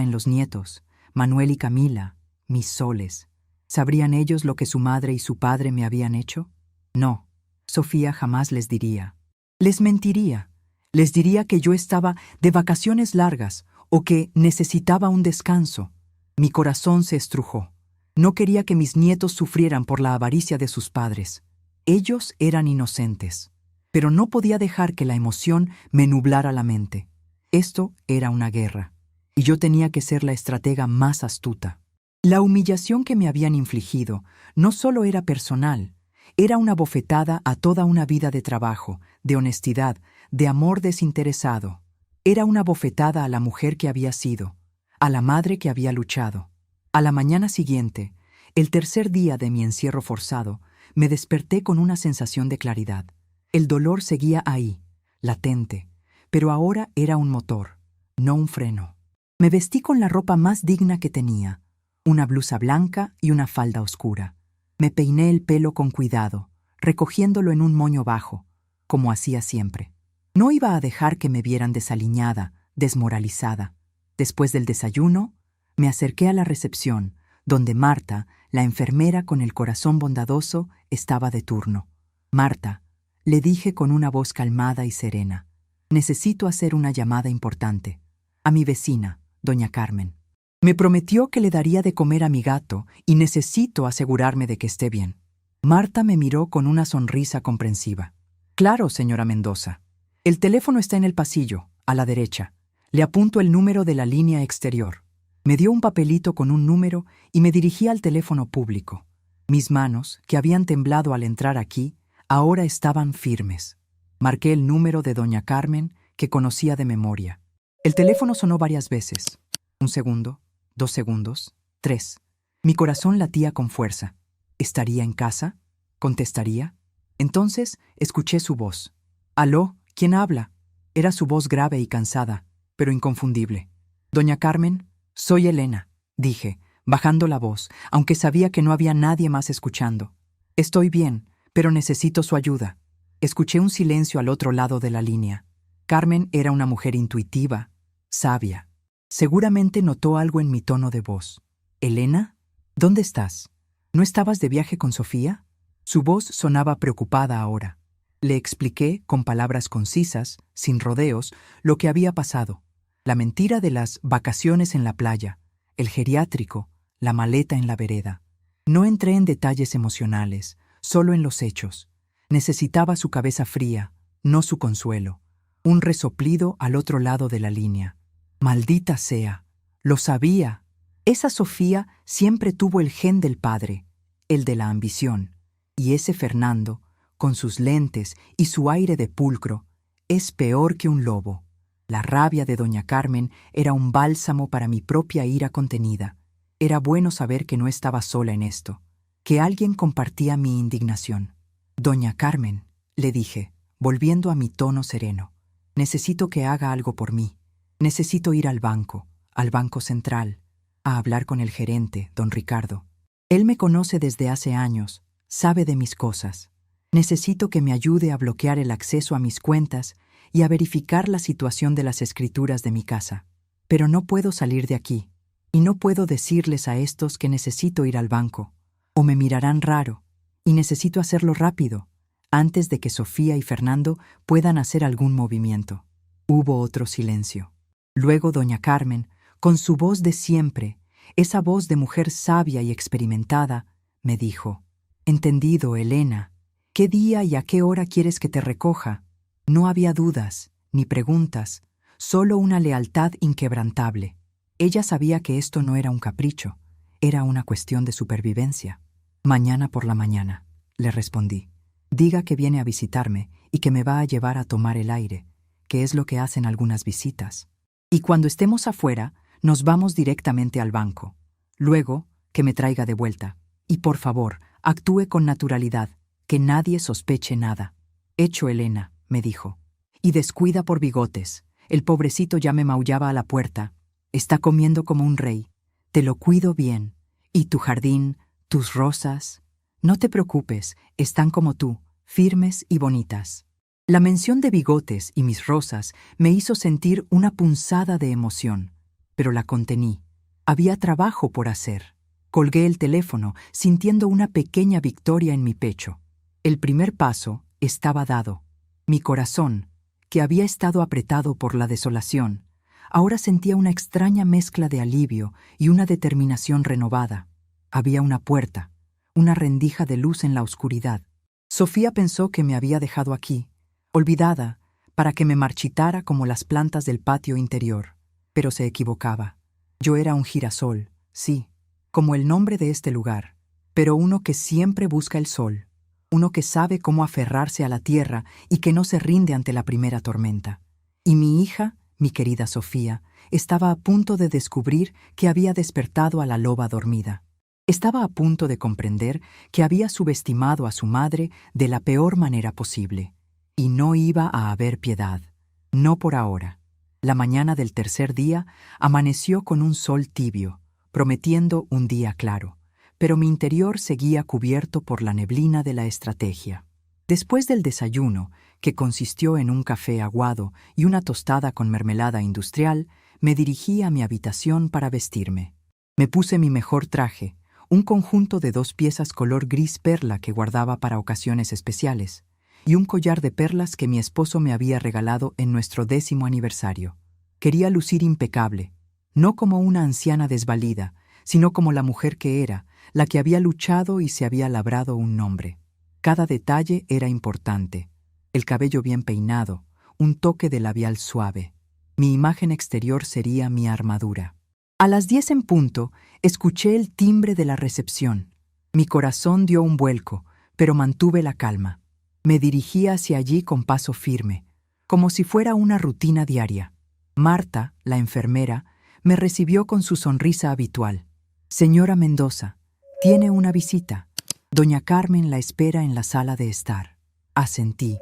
en los nietos, Manuel y Camila, mis soles. ¿Sabrían ellos lo que su madre y su padre me habían hecho? No, Sofía jamás les diría. Les mentiría. Les diría que yo estaba de vacaciones largas o que necesitaba un descanso. Mi corazón se estrujó. No quería que mis nietos sufrieran por la avaricia de sus padres. Ellos eran inocentes, pero no podía dejar que la emoción me nublara la mente. Esto era una guerra, y yo tenía que ser la estratega más astuta. La humillación que me habían infligido no solo era personal, era una bofetada a toda una vida de trabajo, de honestidad, de amor desinteresado. Era una bofetada a la mujer que había sido, a la madre que había luchado. A la mañana siguiente, el tercer día de mi encierro forzado, me desperté con una sensación de claridad. El dolor seguía ahí, latente, pero ahora era un motor, no un freno. Me vestí con la ropa más digna que tenía, una blusa blanca y una falda oscura. Me peiné el pelo con cuidado, recogiéndolo en un moño bajo, como hacía siempre. No iba a dejar que me vieran desaliñada, desmoralizada. Después del desayuno, me acerqué a la recepción, donde Marta, la enfermera con el corazón bondadoso, estaba de turno. «Marta», le dije con una voz calmada y serena, «necesito hacer una llamada importante. A mi vecina, doña Carmen. Me prometió que le daría de comer a mi gato y necesito asegurarme de que esté bien». Marta me miró con una sonrisa comprensiva. «Claro, señora Mendoza. El teléfono está en el pasillo, a la derecha. Le apunto el número de la línea exterior». Me dio un papelito con un número y me dirigí al teléfono público. Mis manos, que habían temblado al entrar aquí, ahora estaban firmes. Marqué el número de doña Carmen, que conocía de memoria. El teléfono sonó varias veces. 1 segundo, 2 segundos, 3. Mi corazón latía con fuerza. ¿Estaría en casa? ¿Contestaría? Entonces escuché su voz. «¿Aló? ¿Quién habla?» Era su voz grave y cansada, pero inconfundible. «Doña Carmen, soy Elena», dije, bajando la voz, aunque sabía que no había nadie más escuchando. «Estoy bien, pero necesito su ayuda». Escuché un silencio al otro lado de la línea. Carmen era una mujer intuitiva, sabia. Seguramente notó algo en mi tono de voz. «¿Elena? ¿Dónde estás? ¿No estabas de viaje con Sofía?» Su voz sonaba preocupada ahora. Le expliqué, con palabras concisas, sin rodeos, lo que había pasado. La mentira de las vacaciones en la playa, el geriátrico, la maleta en la vereda. No entré en detalles emocionales, solo en los hechos. Necesitaba su cabeza fría, no su consuelo. Un resoplido al otro lado de la línea. «Maldita sea, lo sabía». Esa Sofía siempre tuvo el gen del padre, el de la ambición. Y ese Fernando, con sus lentes y su aire de pulcro, es peor que un lobo. La rabia de doña Carmen era un bálsamo para mi propia ira contenida. Era bueno saber que no estaba sola en esto, que alguien compartía mi indignación. «Doña Carmen», le dije, volviendo a mi tono sereno, «necesito que haga algo por mí. Necesito ir al Banco Central, a hablar con el gerente, don Ricardo. Él me conoce desde hace años, sabe de mis cosas. Necesito que me ayude a bloquear el acceso a mis cuentas y a verificar la situación de las escrituras de mi casa. Pero no puedo salir de aquí, y no puedo decirles a estos que necesito ir al banco, o me mirarán raro, y necesito hacerlo rápido, antes de que Sofía y Fernando puedan hacer algún movimiento». Hubo otro silencio. Luego doña Carmen, con su voz de siempre, esa voz de mujer sabia y experimentada, me dijo: «Entendido, Elena. ¿Qué día y a qué hora quieres que te recoja?» No había dudas, ni preguntas, solo una lealtad inquebrantable. Ella sabía que esto no era un capricho, era una cuestión de supervivencia. «Mañana por la mañana», le respondí. «Diga que viene a visitarme y que me va a llevar a tomar el aire, que es lo que hacen algunas visitas. Y cuando estemos afuera, nos vamos directamente al banco. Luego, que me traiga de vuelta. Y por favor, actúe con naturalidad, que nadie sospeche nada». «Hecho, Elena», me dijo. «Y descuida por Bigotes. El pobrecito ya me maullaba a la puerta. Está comiendo como un rey. Te lo cuido bien. Y tu jardín, tus rosas. No te preocupes, están como tú, firmes y bonitas». La mención de Bigotes y mis rosas me hizo sentir una punzada de emoción, pero la contení. Había trabajo por hacer. Colgué el teléfono, sintiendo una pequeña victoria en mi pecho. El primer paso estaba dado. Mi corazón, que había estado apretado por la desolación, ahora sentía una extraña mezcla de alivio y una determinación renovada. Había una puerta, una rendija de luz en la oscuridad. Sofía pensó que me había dejado aquí, olvidada, para que me marchitara como las plantas del patio interior. Pero se equivocaba. Yo era un girasol, sí, como el nombre de este lugar, pero uno que siempre busca el sol, uno que sabe cómo aferrarse a la tierra y que no se rinde ante la primera tormenta. Y mi hija, mi querida Sofía, estaba a punto de descubrir que había despertado a la loba dormida. Estaba a punto de comprender que había subestimado a su madre de la peor manera posible. Y no iba a haber piedad, no por ahora. La mañana del tercer día amaneció con un sol tibio, prometiendo un día claro, pero mi interior seguía cubierto por la neblina de la estrategia. Después del desayuno, que consistió en un café aguado y una tostada con mermelada industrial, me dirigí a mi habitación para vestirme. Me puse mi mejor traje, un conjunto de 2 piezas color gris perla que guardaba para ocasiones especiales, y un collar de perlas que mi esposo me había regalado en nuestro 10º aniversario. Quería lucir impecable, no como una anciana desvalida, sino como la mujer que era, la que había luchado y se había labrado un nombre. Cada detalle era importante. El cabello bien peinado, un toque de labial suave. Mi imagen exterior sería mi armadura. A las 10 en punto, escuché el timbre de la recepción. Mi corazón dio un vuelco, pero mantuve la calma. Me dirigí hacia allí con paso firme, como si fuera una rutina diaria. Marta, la enfermera, me recibió con su sonrisa habitual. Señora Mendoza, tiene una visita. Doña Carmen la espera en la sala de estar. Asentí,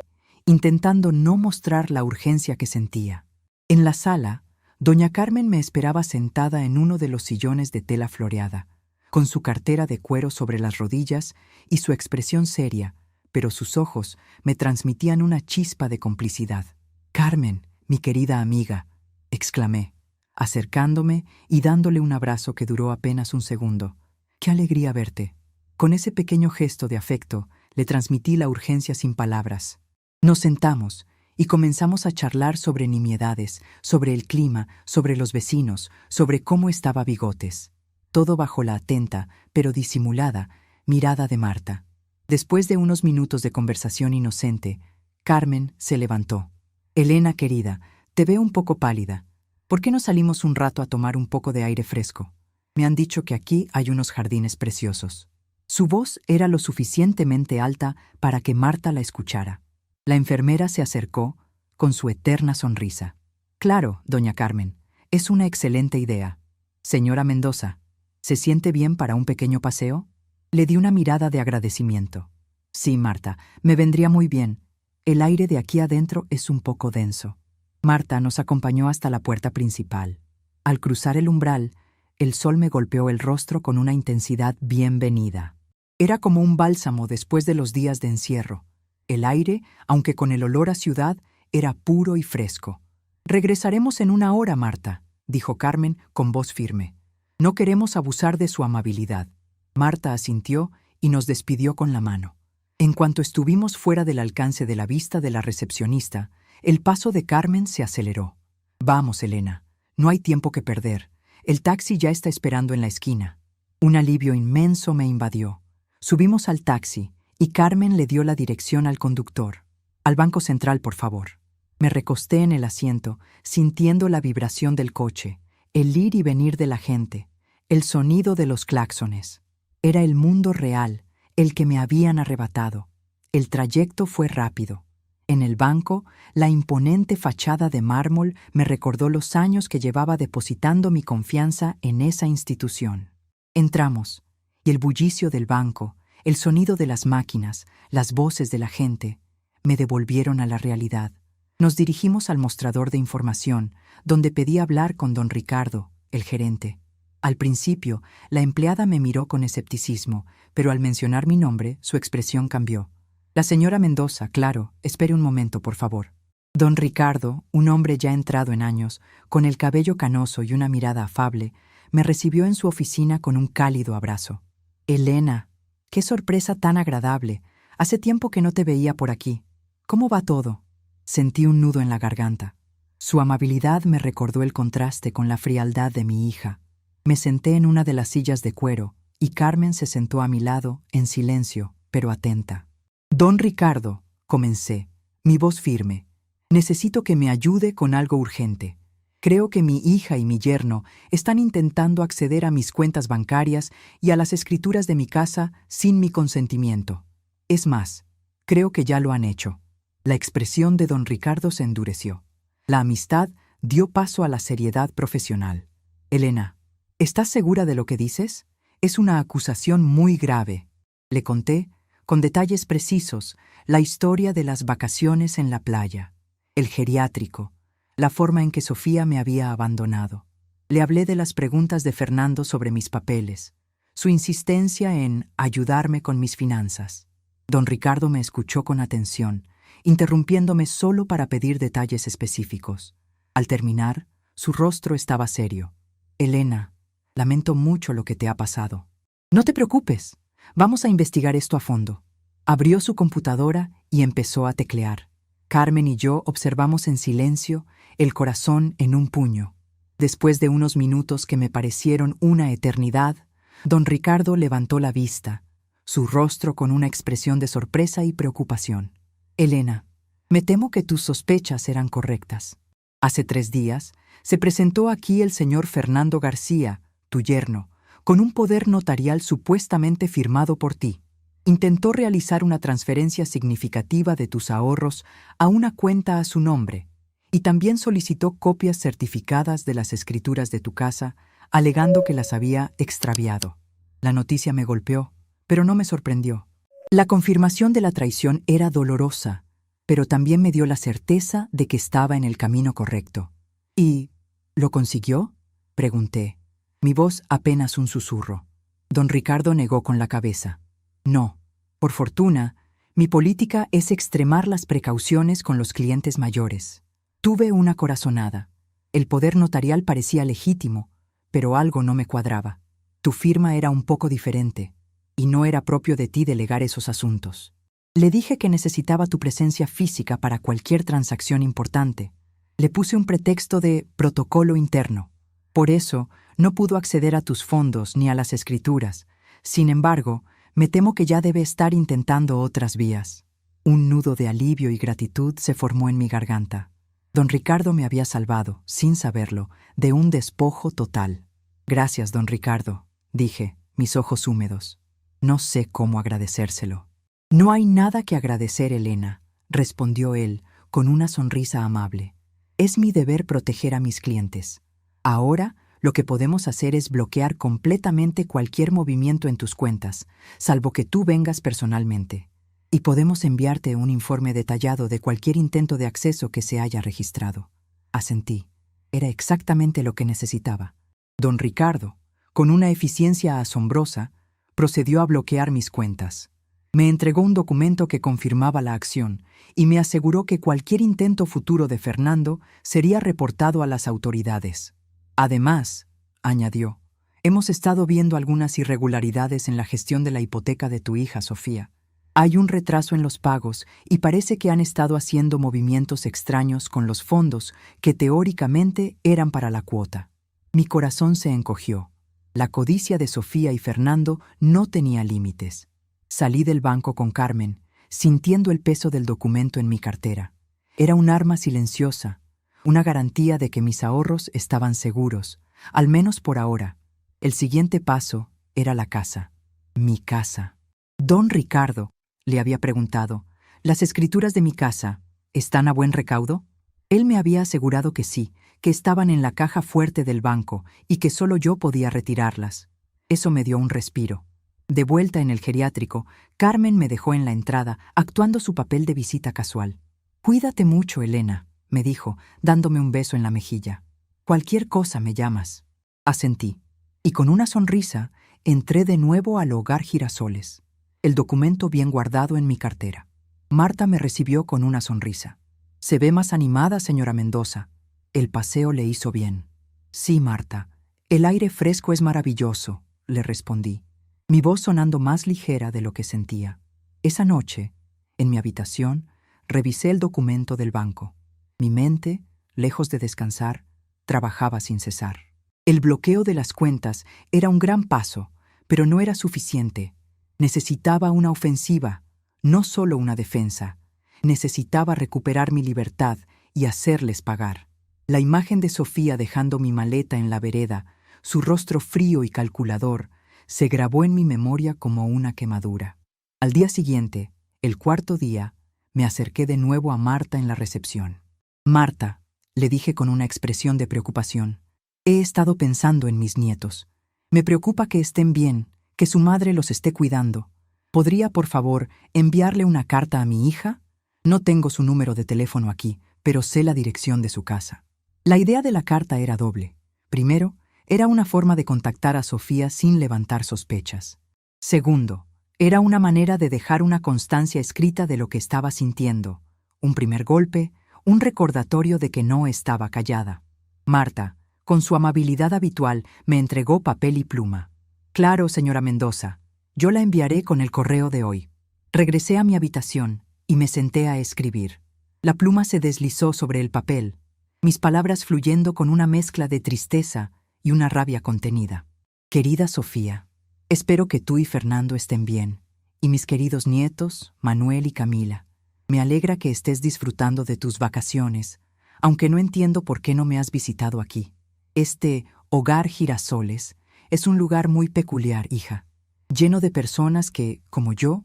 intentando no mostrar la urgencia que sentía. En la sala, doña Carmen me esperaba sentada en uno de los sillones de tela floreada, con su cartera de cuero sobre las rodillas y su expresión seria, pero sus ojos me transmitían una chispa de complicidad. «Carmen, mi querida amiga», exclamé, acercándome y dándole un abrazo que duró apenas un segundo. «Qué alegría verte». Con ese pequeño gesto de afecto, le transmití la urgencia sin palabras. Nos sentamos y comenzamos a charlar sobre nimiedades, sobre el clima, sobre los vecinos, sobre cómo estaba Bigotes. Todo bajo la atenta, pero disimulada, mirada de Marta. Después de unos minutos de conversación inocente, Carmen se levantó. «Elena, querida, te veo un poco pálida. ¿Por qué no salimos un rato a tomar un poco de aire fresco? Me han dicho que aquí hay unos jardines preciosos». Su voz era lo suficientemente alta para que Marta la escuchara. La enfermera se acercó con su eterna sonrisa. «Claro, doña Carmen, es una excelente idea. Señora Mendoza, ¿se siente bien para un pequeño paseo?» Le di una mirada de agradecimiento. «Sí, Marta, me vendría muy bien. El aire de aquí adentro es un poco denso». Marta nos acompañó hasta la puerta principal. Al cruzar el umbral, el sol me golpeó el rostro con una intensidad bienvenida. Era como un bálsamo después de los días de encierro. El aire, aunque con el olor a ciudad, era puro y fresco. «Regresaremos en una hora, Marta», dijo Carmen con voz firme. «No queremos abusar de su amabilidad». Marta asintió y nos despidió con la mano. En cuanto estuvimos fuera del alcance de la vista de la recepcionista, el paso de Carmen se aceleró. «Vamos, Elena, no hay tiempo que perder. El taxi ya está esperando en la esquina». Un alivio inmenso me invadió. Subimos al taxi y Carmen le dio la dirección al conductor. «Al Banco Central, por favor». Me recosté en el asiento, sintiendo la vibración del coche, el ir y venir de la gente, el sonido de los claxones. Era el mundo real, el que me habían arrebatado. El trayecto fue rápido. En el banco, la imponente fachada de mármol me recordó los años que llevaba depositando mi confianza en esa institución. Entramos, y el bullicio del banco, el sonido de las máquinas, las voces de la gente, me devolvieron a la realidad. Nos dirigimos al mostrador de información, donde pedí hablar con don Ricardo, el gerente. Al principio, la empleada me miró con escepticismo, pero al mencionar mi nombre, su expresión cambió. «La señora Mendoza, claro, espere un momento, por favor». Don Ricardo, un hombre ya entrado en años, con el cabello canoso y una mirada afable, me recibió en su oficina con un cálido abrazo. «Elena, qué sorpresa tan agradable. Hace tiempo que no te veía por aquí. ¿Cómo va todo?» Sentí un nudo en la garganta. Su amabilidad me recordó el contraste con la frialdad de mi hija. Me senté en una de las sillas de cuero y Carmen se sentó a mi lado, en silencio, pero atenta. «Don Ricardo», comencé, mi voz firme, «necesito que me ayude con algo urgente. Creo que mi hija y mi yerno están intentando acceder a mis cuentas bancarias y a las escrituras de mi casa sin mi consentimiento. Es más, creo que ya lo han hecho». La expresión de don Ricardo se endureció. La amistad dio paso a la seriedad profesional. «Elena, ¿estás segura de lo que dices? Es una acusación muy grave». Le conté, con detalles precisos, la historia de las vacaciones en la playa, el geriátrico, la forma en que Sofía me había abandonado. Le hablé de las preguntas de Fernando sobre mis papeles, su insistencia en ayudarme con mis finanzas. Don Ricardo me escuchó con atención, interrumpiéndome solo para pedir detalles específicos. Al terminar, su rostro estaba serio. «Elena, lamento mucho lo que te ha pasado». «No te preocupes, vamos a investigar esto a fondo». Abrió su computadora y empezó a teclear. Carmen y yo observamos en silencio, el corazón en un puño. Después de unos minutos que me parecieron una eternidad, don Ricardo levantó la vista, su rostro con una expresión de sorpresa y preocupación. «Elena, me temo que tus sospechas eran correctas. Hace 3 días se presentó aquí el señor Fernando García, tu yerno, con un poder notarial supuestamente firmado por ti. Intentó realizar una transferencia significativa de tus ahorros a una cuenta a su nombre y también solicitó copias certificadas de las escrituras de tu casa, alegando que las había extraviado. La noticia me golpeó, pero no me sorprendió. La confirmación de la traición era dolorosa, pero también me dio la certeza de que estaba en el camino correcto. ¿Y lo consiguió?, pregunté. Mi voz apenas un susurro. Don Ricardo negó con la cabeza. No, por fortuna, mi política es extremar las precauciones con los clientes mayores. Tuve una corazonada. El poder notarial parecía legítimo, pero algo no me cuadraba. Tu firma era un poco diferente, y no era propio de ti delegar esos asuntos. Le dije que necesitaba tu presencia física para cualquier transacción importante. Le puse un pretexto de protocolo interno. Por eso, no pudo acceder a tus fondos ni a las escrituras. Sin embargo, me temo que ya debe estar intentando otras vías. Un nudo de alivio y gratitud se formó en mi garganta. Don Ricardo me había salvado, sin saberlo, de un despojo total. Gracias, don Ricardo, dije, mis ojos húmedos. No sé cómo agradecérselo. No hay nada que agradecer, Elena, respondió él, con una sonrisa amable. Es mi deber proteger a mis clientes. Ahora, lo que podemos hacer es bloquear completamente cualquier movimiento en tus cuentas, salvo que tú vengas personalmente. Y podemos enviarte un informe detallado de cualquier intento de acceso que se haya registrado. Asentí. Era exactamente lo que necesitaba. Don Ricardo, con una eficiencia asombrosa, procedió a bloquear mis cuentas. Me entregó un documento que confirmaba la acción y me aseguró que cualquier intento futuro de Fernando sería reportado a las autoridades. Además, añadió, hemos estado viendo algunas irregularidades en la gestión de la hipoteca de tu hija, Sofía. Hay un retraso en los pagos y parece que han estado haciendo movimientos extraños con los fondos que teóricamente eran para la cuota. Mi corazón se encogió. La codicia de Sofía y Fernando no tenía límites. Salí del banco con Carmen, sintiendo el peso del documento en mi cartera. Era un arma silenciosa, una garantía de que mis ahorros estaban seguros, al menos por ahora. El siguiente paso era la casa. Mi casa. Don Ricardo, le había preguntado, ¿las escrituras de mi casa están a buen recaudo? Él me había asegurado que sí, que estaban en la caja fuerte del banco y que solo yo podía retirarlas. Eso me dio un respiro. De vuelta en el geriátrico, Carmen me dejó en la entrada, actuando su papel de visita casual. «Cuídate mucho, Elena», me dijo, dándome un beso en la mejilla. «Cualquier cosa me llamas». Asentí, y con una sonrisa entré de nuevo al Hogar Girasoles, el documento bien guardado en mi cartera. Marta me recibió con una sonrisa. «Se ve más animada, señora Mendoza. El paseo le hizo bien». «Sí, Marta, el aire fresco es maravilloso», le respondí, mi voz sonando más ligera de lo que sentía. Esa noche, en mi habitación, revisé el documento del banco. Mi mente, lejos de descansar, trabajaba sin cesar. El bloqueo de las cuentas era un gran paso, pero no era suficiente. Necesitaba una ofensiva, no solo una defensa. Necesitaba recuperar mi libertad y hacerles pagar. La imagen de Sofía dejando mi maleta en la vereda, su rostro frío y calculador, se grabó en mi memoria como una quemadura. Al día siguiente, el cuarto día, me acerqué de nuevo a Marta en la recepción. «Marta», le dije con una expresión de preocupación, «he estado pensando en mis nietos. Me preocupa que estén bien, que su madre los esté cuidando. ¿Podría, por favor, enviarle una carta a mi hija? No tengo su número de teléfono aquí, pero sé la dirección de su casa». La idea de la carta era doble. Primero, era una forma de contactar a Sofía sin levantar sospechas. Segundo, era una manera de dejar una constancia escrita de lo que estaba sintiendo, un primer golpe, un recordatorio de que no estaba callada. Marta, con su amabilidad habitual, me entregó papel y pluma. «Claro, señora Mendoza, yo la enviaré con el correo de hoy». Regresé a mi habitación y me senté a escribir. La pluma se deslizó sobre el papel, mis palabras fluyendo con una mezcla de tristeza y una rabia contenida. «Querida Sofía, espero que tú y Fernando estén bien, y mis queridos nietos, Manuel y Camila. Me alegra que estés disfrutando de tus vacaciones, aunque no entiendo por qué no me has visitado aquí. Este Hogar Girasoles es un lugar muy peculiar, hija, lleno de personas que, como yo,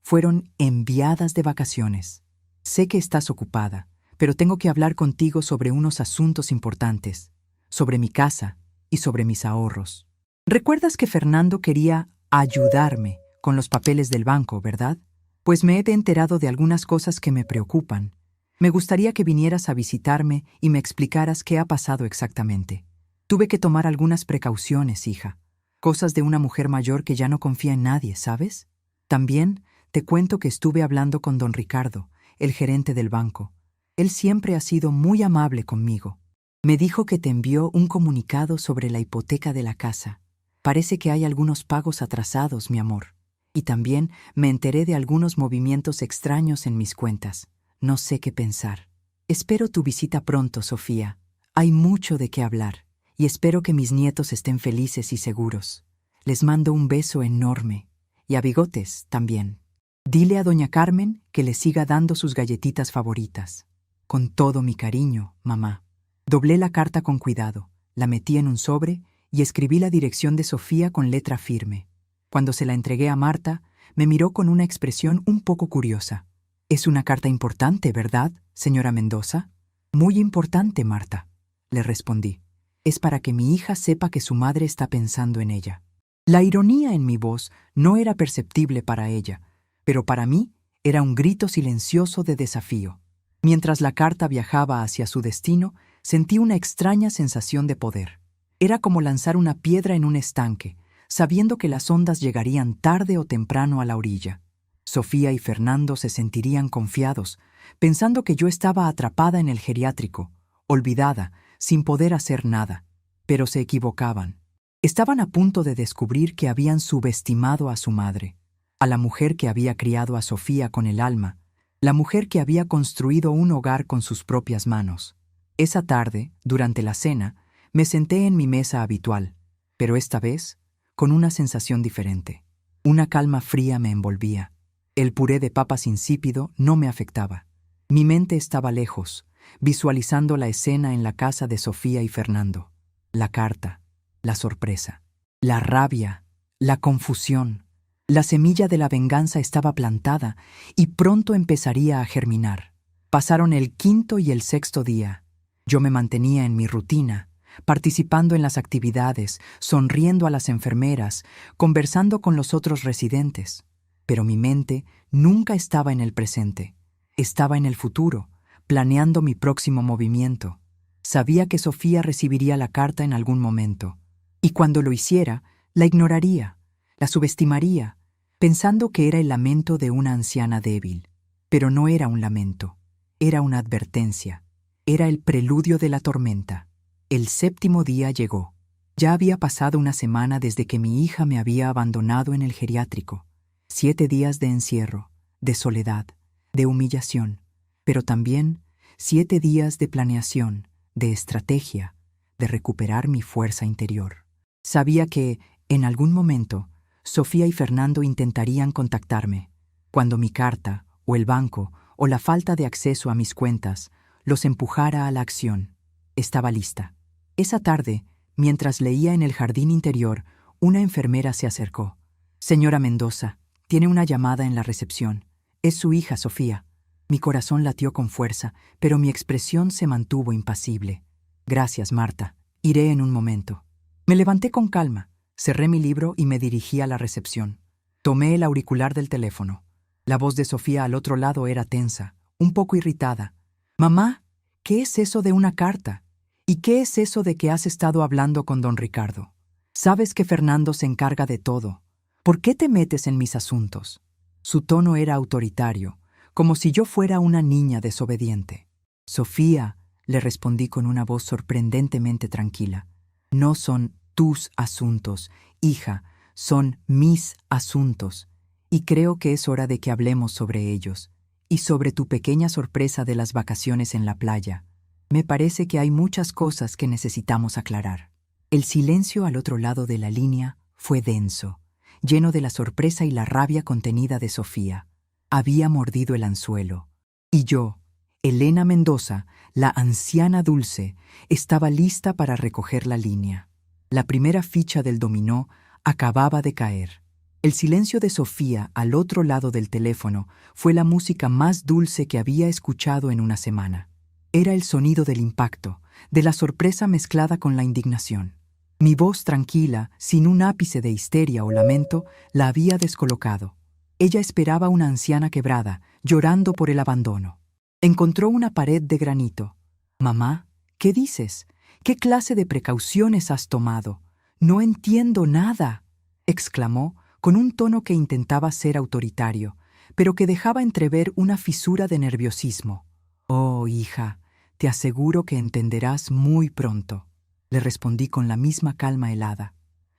Fueron enviadas de vacaciones. Sé que estás ocupada, pero tengo que hablar contigo sobre unos asuntos importantes, sobre mi casa y sobre mis ahorros. ¿Recuerdas que Fernando quería ayudarme con los papeles del banco, verdad? Pues me he enterado de algunas cosas que me preocupan. Me gustaría que vinieras a visitarme y me explicaras qué ha pasado exactamente. Tuve que tomar algunas precauciones, hija. Cosas de una mujer mayor que ya no confía en nadie, ¿sabes? También te cuento que estuve hablando con don Ricardo, el gerente del banco. Él siempre ha sido muy amable conmigo. Me dijo que te envió un comunicado sobre la hipoteca de la casa. Parece que hay algunos pagos atrasados, mi amor. Y también me enteré de algunos movimientos extraños en mis cuentas. No sé qué pensar. Espero tu visita pronto, Sofía. Hay mucho de qué hablar, y espero que mis nietos estén felices y seguros. Les mando un beso enorme, y a Bigotes también. Dile a doña Carmen que le siga dando sus galletitas favoritas. Con todo mi cariño, mamá. Doblé la carta con cuidado, la metí en un sobre y escribí la dirección de Sofía con letra firme. Cuando se la entregué a Marta, me miró con una expresión un poco curiosa. «Es una carta importante, ¿verdad, señora Mendoza?» «Muy importante, Marta», le respondí. «Es para que mi hija sepa que su madre está pensando en ella». La ironía en mi voz no era perceptible para ella, pero para mí era un grito silencioso de desafío. Mientras la carta viajaba hacia su destino, sentí una extraña sensación de poder. Era como lanzar una piedra en un estanque, sabiendo que las ondas llegarían tarde o temprano a la orilla. Sofía y Fernando se sentirían confiados, pensando que yo estaba atrapada en el geriátrico, olvidada, sin poder hacer nada. Pero se equivocaban. Estaban a punto de descubrir que habían subestimado a su madre, a la mujer que había criado a Sofía con el alma, la mujer que había construido un hogar con sus propias manos. Esa tarde, durante la cena, me senté en mi mesa habitual, pero esta vez con una sensación diferente. Una calma fría me envolvía. El puré de papas insípido no me afectaba. Mi mente estaba lejos, visualizando la escena en la casa de Sofía y Fernando. La carta, la sorpresa, la rabia, la confusión. La semilla de la venganza estaba plantada y pronto empezaría a germinar. Pasaron el quinto y el sexto día. Yo me mantenía en mi rutina, participando en las actividades, sonriendo a las enfermeras, conversando con los otros residentes. Pero mi mente nunca estaba en el presente. Estaba en el futuro, planeando mi próximo movimiento. Sabía que Sofía recibiría la carta en algún momento. Y cuando lo hiciera, la ignoraría, la subestimaría, pensando que era el lamento de una anciana débil. Pero no era un lamento, era una advertencia. Era el preludio de la tormenta. El séptimo día llegó. Ya había pasado una semana desde que mi hija me había abandonado en el geriátrico. 7 días de encierro, de soledad, de humillación, pero también 7 días de planeación, de estrategia, de recuperar mi fuerza interior. Sabía que, en algún momento, Sofía y Fernando intentarían contactarme, cuando mi carta, o el banco, o la falta de acceso a mis cuentas, los empujara a la acción. Estaba lista. Esa tarde, mientras leía en el jardín interior, una enfermera se acercó. «Señora Mendoza, tiene una llamada en la recepción. Es su hija, Sofía». Mi corazón latió con fuerza, pero mi expresión se mantuvo impasible. «Gracias, Marta. Iré en un momento». Me levanté con calma, cerré mi libro y me dirigí a la recepción. Tomé el auricular del teléfono. La voz de Sofía al otro lado era tensa, un poco irritada. «Mamá, ¿qué es eso de una carta? ¿Y qué es eso de que has estado hablando con don Ricardo? Sabes que Fernando se encarga de todo. ¿Por qué te metes en mis asuntos?» Su tono era autoritario, como si yo fuera una niña desobediente. «Sofía», le respondí con una voz sorprendentemente tranquila, «no son tus asuntos, hija, son mis asuntos. Y creo que es hora de que hablemos sobre ellos. Y sobre tu pequeña sorpresa de las vacaciones en la playa. Me parece que hay muchas cosas que necesitamos aclarar». El silencio al otro lado de la línea fue denso, lleno de la sorpresa y la rabia contenida de Sofía. Había mordido el anzuelo. Y yo, Elena Mendoza, la anciana dulce, estaba lista para recoger la línea. La primera ficha del dominó acababa de caer. El silencio de Sofía al otro lado del teléfono fue la música más dulce que había escuchado en una semana. Era el sonido del impacto, de la sorpresa mezclada con la indignación. Mi voz tranquila, sin un ápice de histeria o lamento, la había descolocado. Ella esperaba una anciana quebrada, llorando por el abandono. Encontró una pared de granito. «Mamá, ¿qué dices? ¿Qué clase de precauciones has tomado? No entiendo nada», exclamó con un tono que intentaba ser autoritario, pero que dejaba entrever una fisura de nerviosismo. «Oh, hija, te aseguro que entenderás muy pronto», le respondí con la misma calma helada.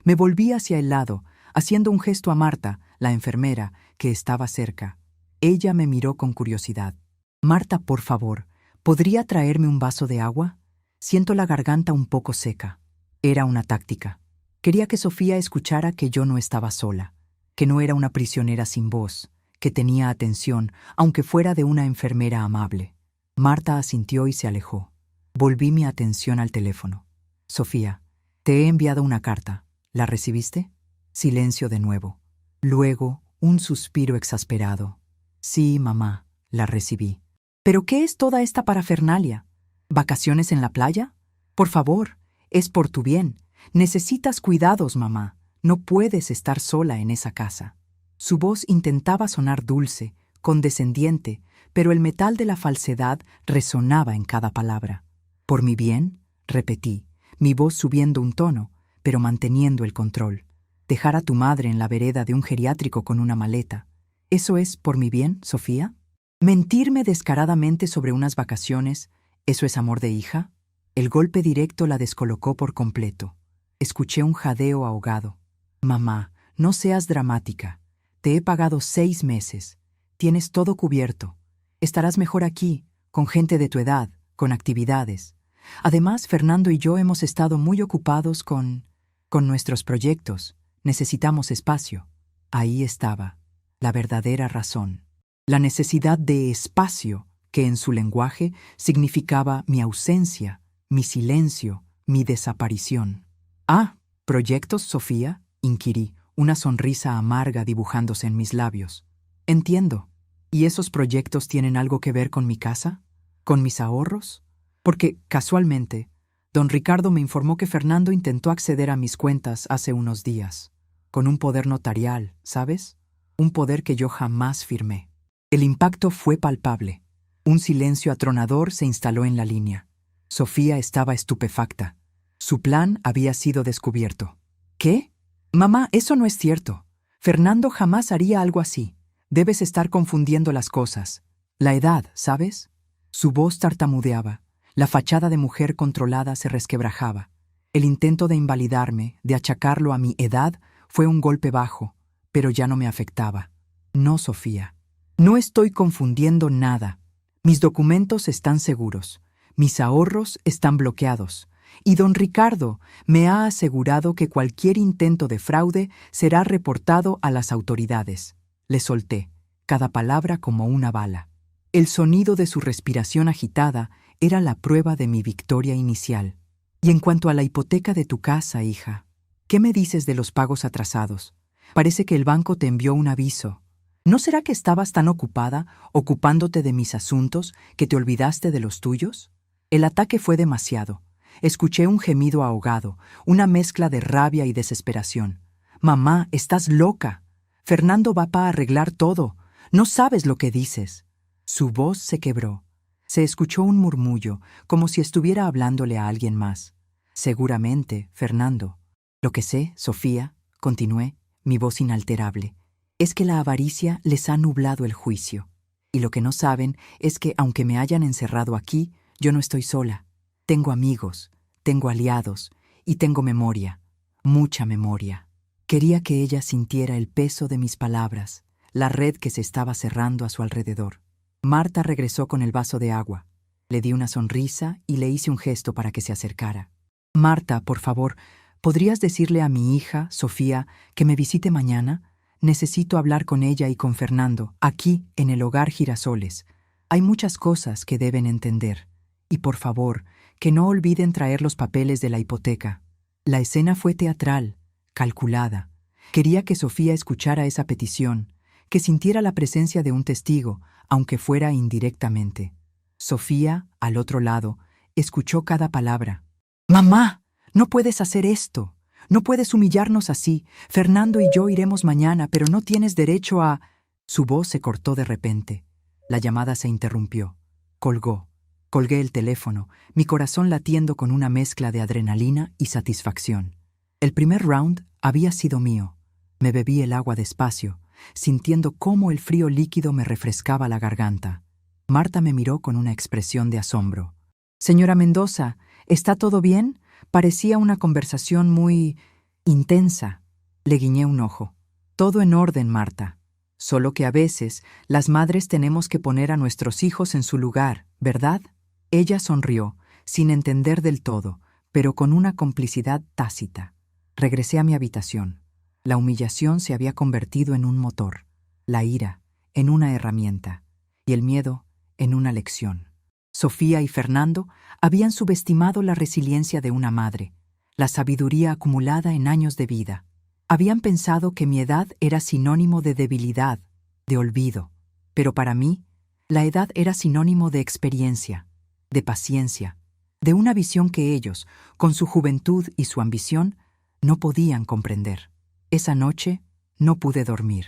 Me volví hacia el lado, haciendo un gesto a Marta, la enfermera, que estaba cerca. Ella me miró con curiosidad. «Marta, por favor, ¿podría traerme un vaso de agua? Siento la garganta un poco seca». Era una táctica. Quería que Sofía escuchara que yo no estaba sola, que no era una prisionera sin voz, que tenía atención, aunque fuera de una enfermera amable. Marta asintió y se alejó. Volví mi atención al teléfono. «Sofía, te he enviado una carta. ¿La recibiste?» Silencio de nuevo. Luego, un suspiro exasperado. «Sí, mamá, la recibí». «¿Pero qué es toda esta parafernalia? ¿Vacaciones en la playa? Por favor, es por tu bien. Necesitas cuidados, mamá. No puedes estar sola en esa casa». Su voz intentaba sonar dulce, condescendiente, pero el metal de la falsedad resonaba en cada palabra. «¿Por mi bien?», repetí, mi voz subiendo un tono, pero manteniendo el control. «Dejar a tu madre en la vereda de un geriátrico con una maleta. ¿Eso es por mi bien, Sofía? ¿Mentirme descaradamente sobre unas vacaciones, eso es amor de hija?» El golpe directo la descolocó por completo. Escuché un jadeo ahogado. «Mamá, no seas dramática. Te he pagado 6 meses. Tienes todo cubierto. Estarás mejor aquí, con gente de tu edad, con actividades. Además, Fernando y yo hemos estado muy ocupados con nuestros proyectos. Necesitamos espacio». Ahí estaba, la verdadera razón. La necesidad de espacio, que en su lenguaje significaba mi ausencia, mi silencio, mi desaparición. «Ah, ¿proyectos, Sofía?», inquirí, una sonrisa amarga dibujándose en mis labios. «Entiendo. ¿Y esos proyectos tienen algo que ver con mi casa? ¿Con mis ahorros? Porque, casualmente, don Ricardo me informó que Fernando intentó acceder a mis cuentas hace unos días, con un poder notarial, ¿sabes? Un poder que yo jamás firmé». El impacto fue palpable. Un silencio atronador se instaló en la línea. Sofía estaba estupefacta. Su plan había sido descubierto. «¿Qué? Mamá, eso no es cierto. Fernando jamás haría algo así. Debes estar confundiendo las cosas. La edad, ¿sabes?». Su voz tartamudeaba. La fachada de mujer controlada se resquebrajaba. El intento de invalidarme, de achacarlo a mi edad, fue un golpe bajo, pero ya no me afectaba. «No, Sofía. No estoy confundiendo nada. Mis documentos están seguros. Mis ahorros están bloqueados. Y don Ricardo me ha asegurado que cualquier intento de fraude será reportado a las autoridades». Le solté, cada palabra como una bala. El sonido de su respiración agitada era la prueba de mi victoria inicial. «Y en cuanto a la hipoteca de tu casa, hija, ¿qué me dices de los pagos atrasados? Parece que el banco te envió un aviso. ¿No será que estabas tan ocupada, ocupándote de mis asuntos, que te olvidaste de los tuyos?» El ataque fue demasiado. Escuché un gemido ahogado, una mezcla de rabia y desesperación. «Mamá, estás loca. Fernando va a arreglar todo. No sabes lo que dices». Su voz se quebró. Se escuchó un murmullo, como si estuviera hablándole a alguien más. «Seguramente, Fernando». «Lo que sé, Sofía», continué, mi voz inalterable, «es que la avaricia les ha nublado el juicio. Y lo que no saben es que, aunque me hayan encerrado aquí, yo no estoy sola. Tengo amigos, tengo aliados y tengo memoria, mucha memoria». Quería que ella sintiera el peso de mis palabras, la red que se estaba cerrando a su alrededor. Marta regresó con el vaso de agua. Le di una sonrisa y le hice un gesto para que se acercara. «Marta, por favor, ¿podrías decirle a mi hija, Sofía, que me visite mañana? Necesito hablar con ella y con Fernando, aquí, en el Hogar Girasoles. Hay muchas cosas que deben entender. Y por favor, que no olviden traer los papeles de la hipoteca». La escena fue teatral, calculada. Quería que Sofía escuchara esa petición, que sintiera la presencia de un testigo, aunque fuera indirectamente. Sofía, al otro lado, escuchó cada palabra. «¡Mamá! No puedes hacer esto. No puedes humillarnos así. Fernando y yo iremos mañana, pero no tienes derecho a...» Su voz se cortó de repente. La llamada se interrumpió. Colgó. Colgué el teléfono, mi corazón latiendo con una mezcla de adrenalina y satisfacción. El primer round había sido mío. Me bebí el agua despacio, sintiendo cómo el frío líquido me refrescaba la garganta. Marta me miró con una expresión de asombro. «Señora Mendoza, ¿está todo bien?» Parecía una conversación muy intensa. Le guiñé un ojo. «Todo en orden, Marta. Solo que a veces las madres tenemos que poner a nuestros hijos en su lugar, ¿verdad?» Ella sonrió, sin entender del todo, pero con una complicidad tácita. Regresé a mi habitación. La humillación se había convertido en un motor, la ira en una herramienta y el miedo en una lección. Sofía y Fernando habían subestimado la resiliencia de una madre, la sabiduría acumulada en años de vida. Habían pensado que mi edad era sinónimo de debilidad, de olvido, pero para mí, la edad era sinónimo de experiencia, de paciencia, de una visión que ellos, con su juventud y su ambición, no podían comprender. Esa noche no pude dormir.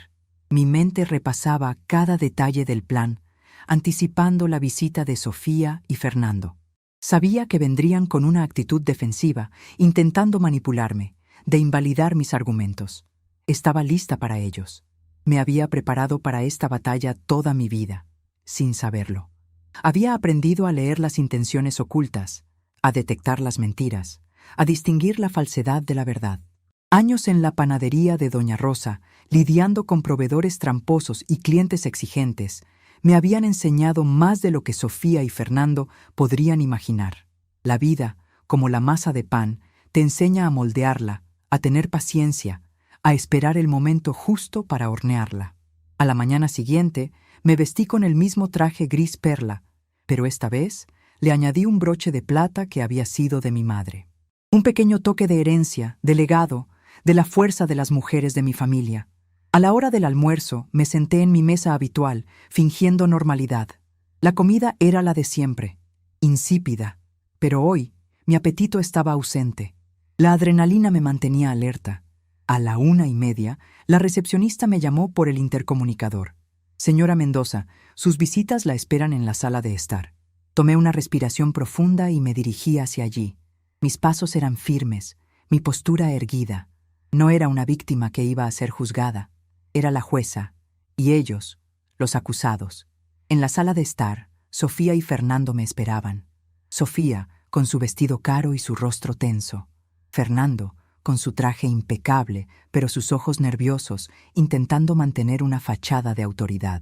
Mi mente repasaba cada detalle del plan, anticipando la visita de Sofía y Fernando. Sabía que vendrían con una actitud defensiva, intentando manipularme, de invalidar mis argumentos. Estaba lista para ellos. Me había preparado para esta batalla toda mi vida, sin saberlo. Había aprendido a leer las intenciones ocultas, a detectar las mentiras, a distinguir la falsedad de la verdad. Años en la panadería de Doña Rosa, lidiando con proveedores tramposos y clientes exigentes, me habían enseñado más de lo que Sofía y Fernando podrían imaginar. La vida, como la masa de pan, te enseña a moldearla, a tener paciencia, a esperar el momento justo para hornearla. A la mañana siguiente, me vestí con el mismo traje gris perla, pero esta vez le añadí un broche de plata que había sido de mi madre. Un pequeño toque de herencia, de legado, de la fuerza de las mujeres de mi familia. A la hora del almuerzo me senté en mi mesa habitual, fingiendo normalidad. La comida era la de siempre, insípida, pero hoy mi apetito estaba ausente. La adrenalina me mantenía alerta. A la 1:30, la recepcionista me llamó por el intercomunicador. «Señora Mendoza, sus visitas la esperan en la sala de estar». Tomé una respiración profunda y me dirigí hacia allí. Mis pasos eran firmes, mi postura erguida. No era una víctima que iba a ser juzgada. Era la jueza, y ellos, los acusados. En la sala de estar, Sofía y Fernando me esperaban. Sofía, con su vestido caro y su rostro tenso. Fernando, con su traje impecable, pero sus ojos nerviosos, intentando mantener una fachada de autoridad.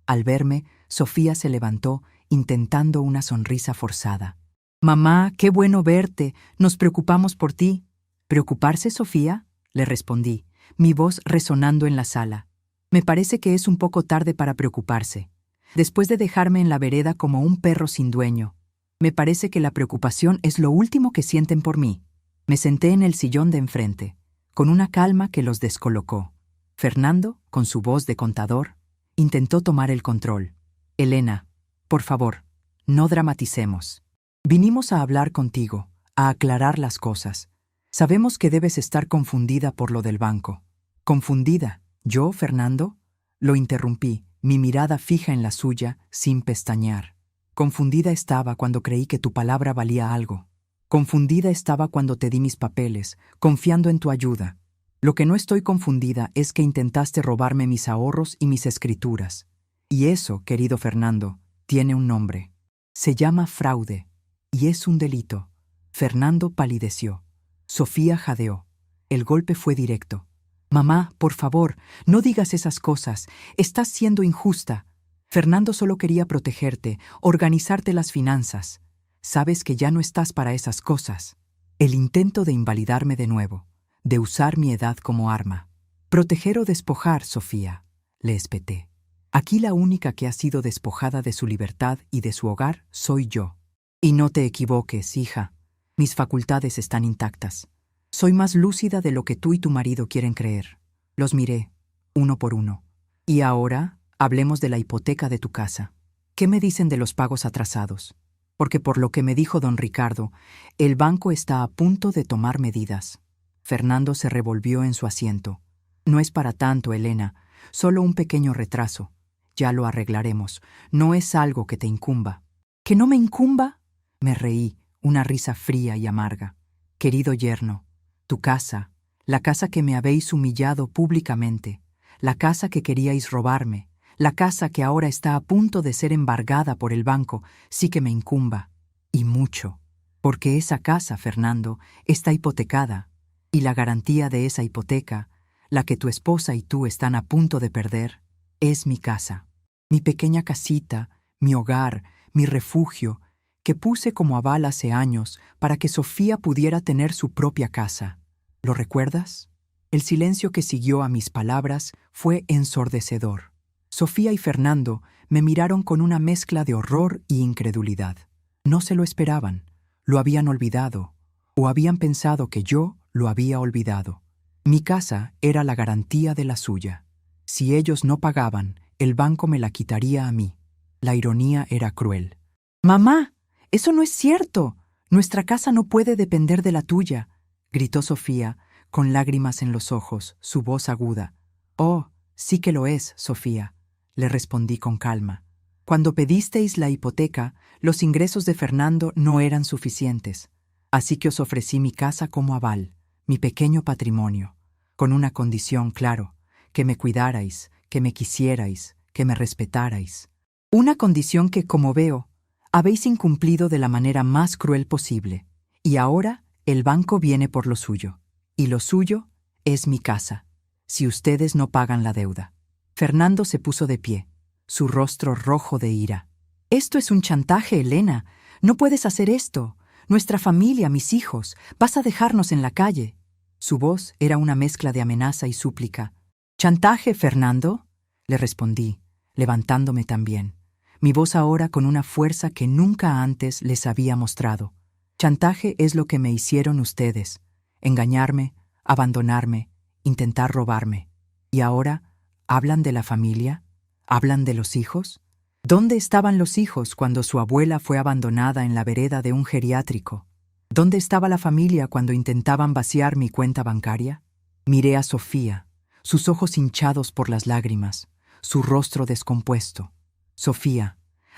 Al verme, Sofía se levantó, intentando una sonrisa forzada. «Mamá, qué bueno verte. Nos preocupamos por ti». «¿Preocuparse, Sofía?», le respondí, mi voz resonando en la sala. «Me parece que es un poco tarde para preocuparse. Después de dejarme en la vereda como un perro sin dueño, me parece que la preocupación es lo último que sienten por mí». Me senté en el sillón de enfrente, con una calma que los descolocó. Fernando, con su voz de contador, intentó tomar el control. «Elena, por favor, no dramaticemos. Vinimos a hablar contigo, a aclarar las cosas. Sabemos que debes estar confundida por lo del banco». «¿Confundida? ¿Yo, Fernando?». Lo interrumpí, mi mirada fija en la suya, sin pestañear. «Confundida estaba cuando creí que tu palabra valía algo. Confundida estaba cuando te di mis papeles, confiando en tu ayuda. Lo que no estoy confundida es que intentaste robarme mis ahorros y mis escrituras. Y eso, querido Fernando, tiene un nombre. Se llama fraude, y es un delito». Fernando palideció. Sofía jadeó. El golpe fue directo. «Mamá, por favor, no digas esas cosas. Estás siendo injusta. Fernando solo quería protegerte, organizarte las finanzas. Sabes que ya no estás para esas cosas». El intento de invalidarme de nuevo, de usar mi edad como arma. «Proteger o despojar, Sofía», le espeté. «Aquí la única que ha sido despojada de su libertad y de su hogar soy yo. Y no te equivoques, hija. Mis facultades están intactas. Soy más lúcida de lo que tú y tu marido quieren creer. Los miré, uno por uno. Y ahora, hablemos de la hipoteca de tu casa. ¿Qué me dicen de los pagos atrasados? Porque por lo que me dijo don Ricardo, el banco está a punto de tomar medidas. Fernando se revolvió en su asiento. No es para tanto, Elena, solo un pequeño retraso. Ya lo arreglaremos. No es algo que te incumba. ¿Que no me incumba? Me reí, una risa fría y amarga. Querido yerno, tu casa, la casa que me habéis humillado públicamente, la casa que queríais robarme, la casa que ahora está a punto de ser embargada por el banco, sí que me incumba. Y mucho. Porque esa casa, Fernando, está hipotecada. Y la garantía de esa hipoteca, la que tu esposa y tú están a punto de perder, es mi casa. Mi pequeña casita, mi hogar, mi refugio, que puse como aval hace años para que Sofía pudiera tener su propia casa. ¿Lo recuerdas? El silencio que siguió a mis palabras fue ensordecedor. Sofía y Fernando me miraron con una mezcla de horror y incredulidad. No se lo esperaban, lo habían olvidado, o habían pensado que yo lo había olvidado. Mi casa era la garantía de la suya. Si ellos no pagaban, el banco me la quitaría a mí. La ironía era cruel. «¡Mamá! ¡Eso no es cierto! Nuestra casa no puede depender de la tuya», gritó Sofía, con lágrimas en los ojos, su voz aguda. «Oh, sí que lo es, Sofía», le respondí con calma. «Cuando pedisteis la hipoteca, los ingresos de Fernando no eran suficientes, así que os ofrecí mi casa como aval, mi pequeño patrimonio, con una condición, claro, que me cuidarais, que me quisierais, que me respetarais. Una condición que, como veo, habéis incumplido de la manera más cruel posible, y ahora el banco viene por lo suyo, y lo suyo es mi casa, si ustedes no pagan la deuda». Fernando se puso de pie, su rostro rojo de ira. «Esto es un chantaje, Elena. No puedes hacer esto. Nuestra familia, mis hijos, vas a dejarnos en la calle». Su voz era una mezcla de amenaza y súplica. «¿Chantaje, Fernando?», le respondí, levantándome también, mi voz ahora con una fuerza que nunca antes les había mostrado. «Chantaje es lo que me hicieron ustedes. Engañarme, abandonarme, intentar robarme. ¿Y ahora hablan de la familia? ¿Hablan de los hijos? ¿Dónde estaban los hijos cuando su abuela fue abandonada en la vereda de un geriátrico? ¿Dónde estaba la familia cuando intentaban vaciar mi cuenta bancaria?» Miré a Sofía, sus ojos hinchados por las lágrimas, su rostro descompuesto. «Sofía,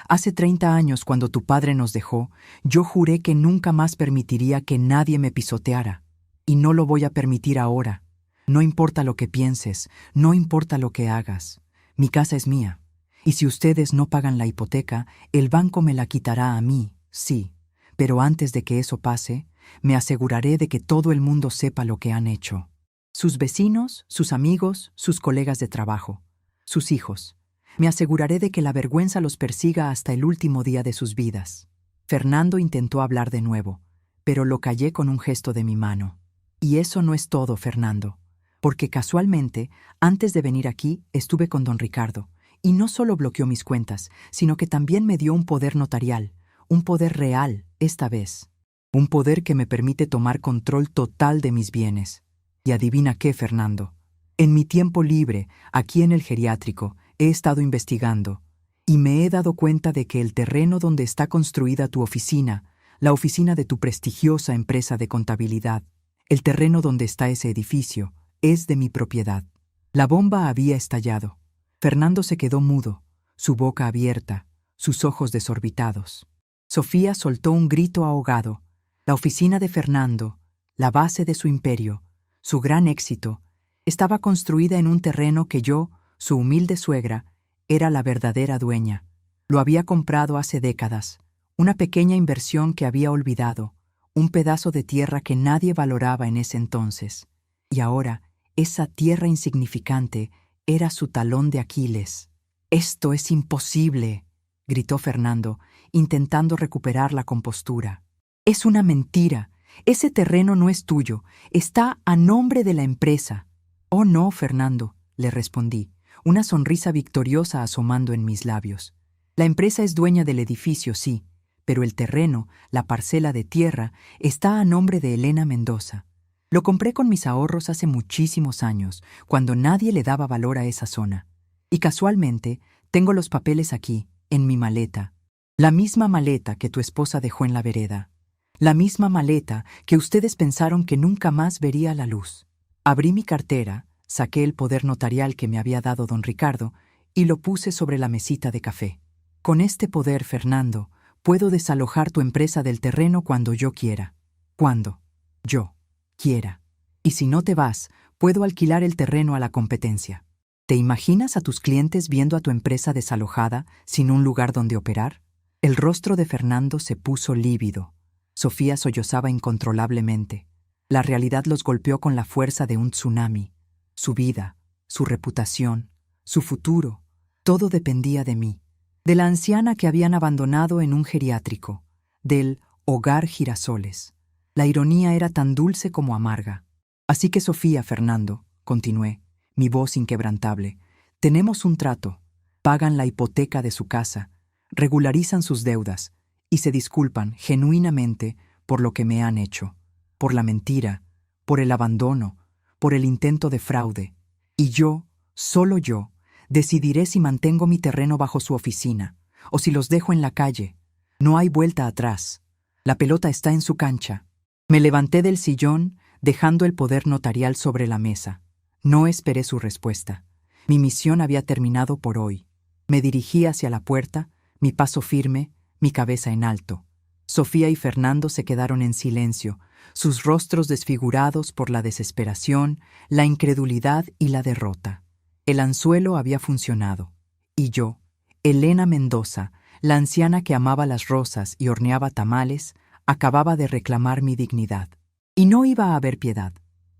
hace 30 años cuando tu padre nos dejó, yo juré que nunca más permitiría que nadie me pisoteara. Y no lo voy a permitir ahora. No importa lo que pienses, no importa lo que hagas. Mi casa es mía. Y si ustedes no pagan la hipoteca, el banco me la quitará a mí, sí. Pero antes de que eso pase, me aseguraré de que todo el mundo sepa lo que han hecho. Sus vecinos, sus amigos, sus colegas de trabajo, sus hijos. Me aseguraré de que la vergüenza los persiga hasta el último día de sus vidas». Fernando intentó hablar de nuevo, pero lo callé con un gesto de mi mano. «Y eso no es todo, Fernando, porque casualmente, antes de venir aquí, estuve con don Ricardo, y no solo bloqueó mis cuentas, sino que también me dio un poder notarial, un poder real, esta vez. Un poder que me permite tomar control total de mis bienes. Y adivina qué, Fernando. En mi tiempo libre, aquí en el geriátrico, he estado investigando, y me he dado cuenta de que el terreno donde está construida tu oficina, la oficina de tu prestigiosa empresa de contabilidad, el terreno donde está ese edificio, es de mi propiedad». La bomba había estallado. Fernando se quedó mudo, su boca abierta, sus ojos desorbitados. Sofía soltó un grito ahogado. La oficina de Fernando, la base de su imperio, su gran éxito, estaba construida en un terreno que yo, su humilde suegra, era la verdadera dueña. Lo había comprado hace décadas, una pequeña inversión que había olvidado, un pedazo de tierra que nadie valoraba en ese entonces. Y ahora, esa tierra insignificante era su talón de Aquiles. «Esto es imposible», gritó Fernando, intentando recuperar la compostura. «Es una mentira. Ese terreno no es tuyo. Está a nombre de la empresa». «Oh, no, Fernando», le respondí, una sonrisa victoriosa asomando en mis labios. «La empresa es dueña del edificio, sí, pero el terreno, la parcela de tierra, está a nombre de Elena Mendoza. Lo compré con mis ahorros hace muchísimos años, cuando nadie le daba valor a esa zona. Y casualmente, tengo los papeles aquí, en mi maleta. La misma maleta que tu esposa dejó en la vereda. La misma maleta que ustedes pensaron que nunca más vería la luz. Abrí mi cartera, saqué el poder notarial que me había dado don Ricardo y lo puse sobre la mesita de café. Con este poder, Fernando, puedo desalojar tu empresa del terreno cuando yo quiera. Cuando yo quiera. Y si no te vas, puedo alquilar el terreno a la competencia. ¿Te imaginas a tus clientes viendo a tu empresa desalojada sin un lugar donde operar? El rostro de Fernando se puso lívido. Sofía sollozaba incontrolablemente. La realidad los golpeó con la fuerza de un tsunami. Su vida, su reputación, su futuro, todo dependía de mí. De la anciana que habían abandonado en un geriátrico, del Hogar Girasoles. La ironía era tan dulce como amarga. Así que Sofía, Fernando, continué, mi voz inquebrantable, tenemos un trato. Pagan la hipoteca de su casa, regularizan sus deudas y se disculpan genuinamente por lo que me han hecho, por la mentira, por el abandono, por el intento de fraude. Y yo, solo yo, decidiré si mantengo mi terreno bajo su oficina o si los dejo en la calle. No hay vuelta atrás. La pelota está en su cancha. Me levanté del sillón, dejando el poder notarial sobre la mesa. No esperé su respuesta. Mi misión había terminado por hoy. Me dirigí hacia la puerta, mi paso firme, mi cabeza en alto. Sofía y Fernando se quedaron en silencio, sus rostros desfigurados por la desesperación, la incredulidad y la derrota. El anzuelo había funcionado. Y yo, Elena Mendoza, la anciana que amaba las rosas y horneaba tamales, acababa de reclamar mi dignidad. Y no iba a haber piedad.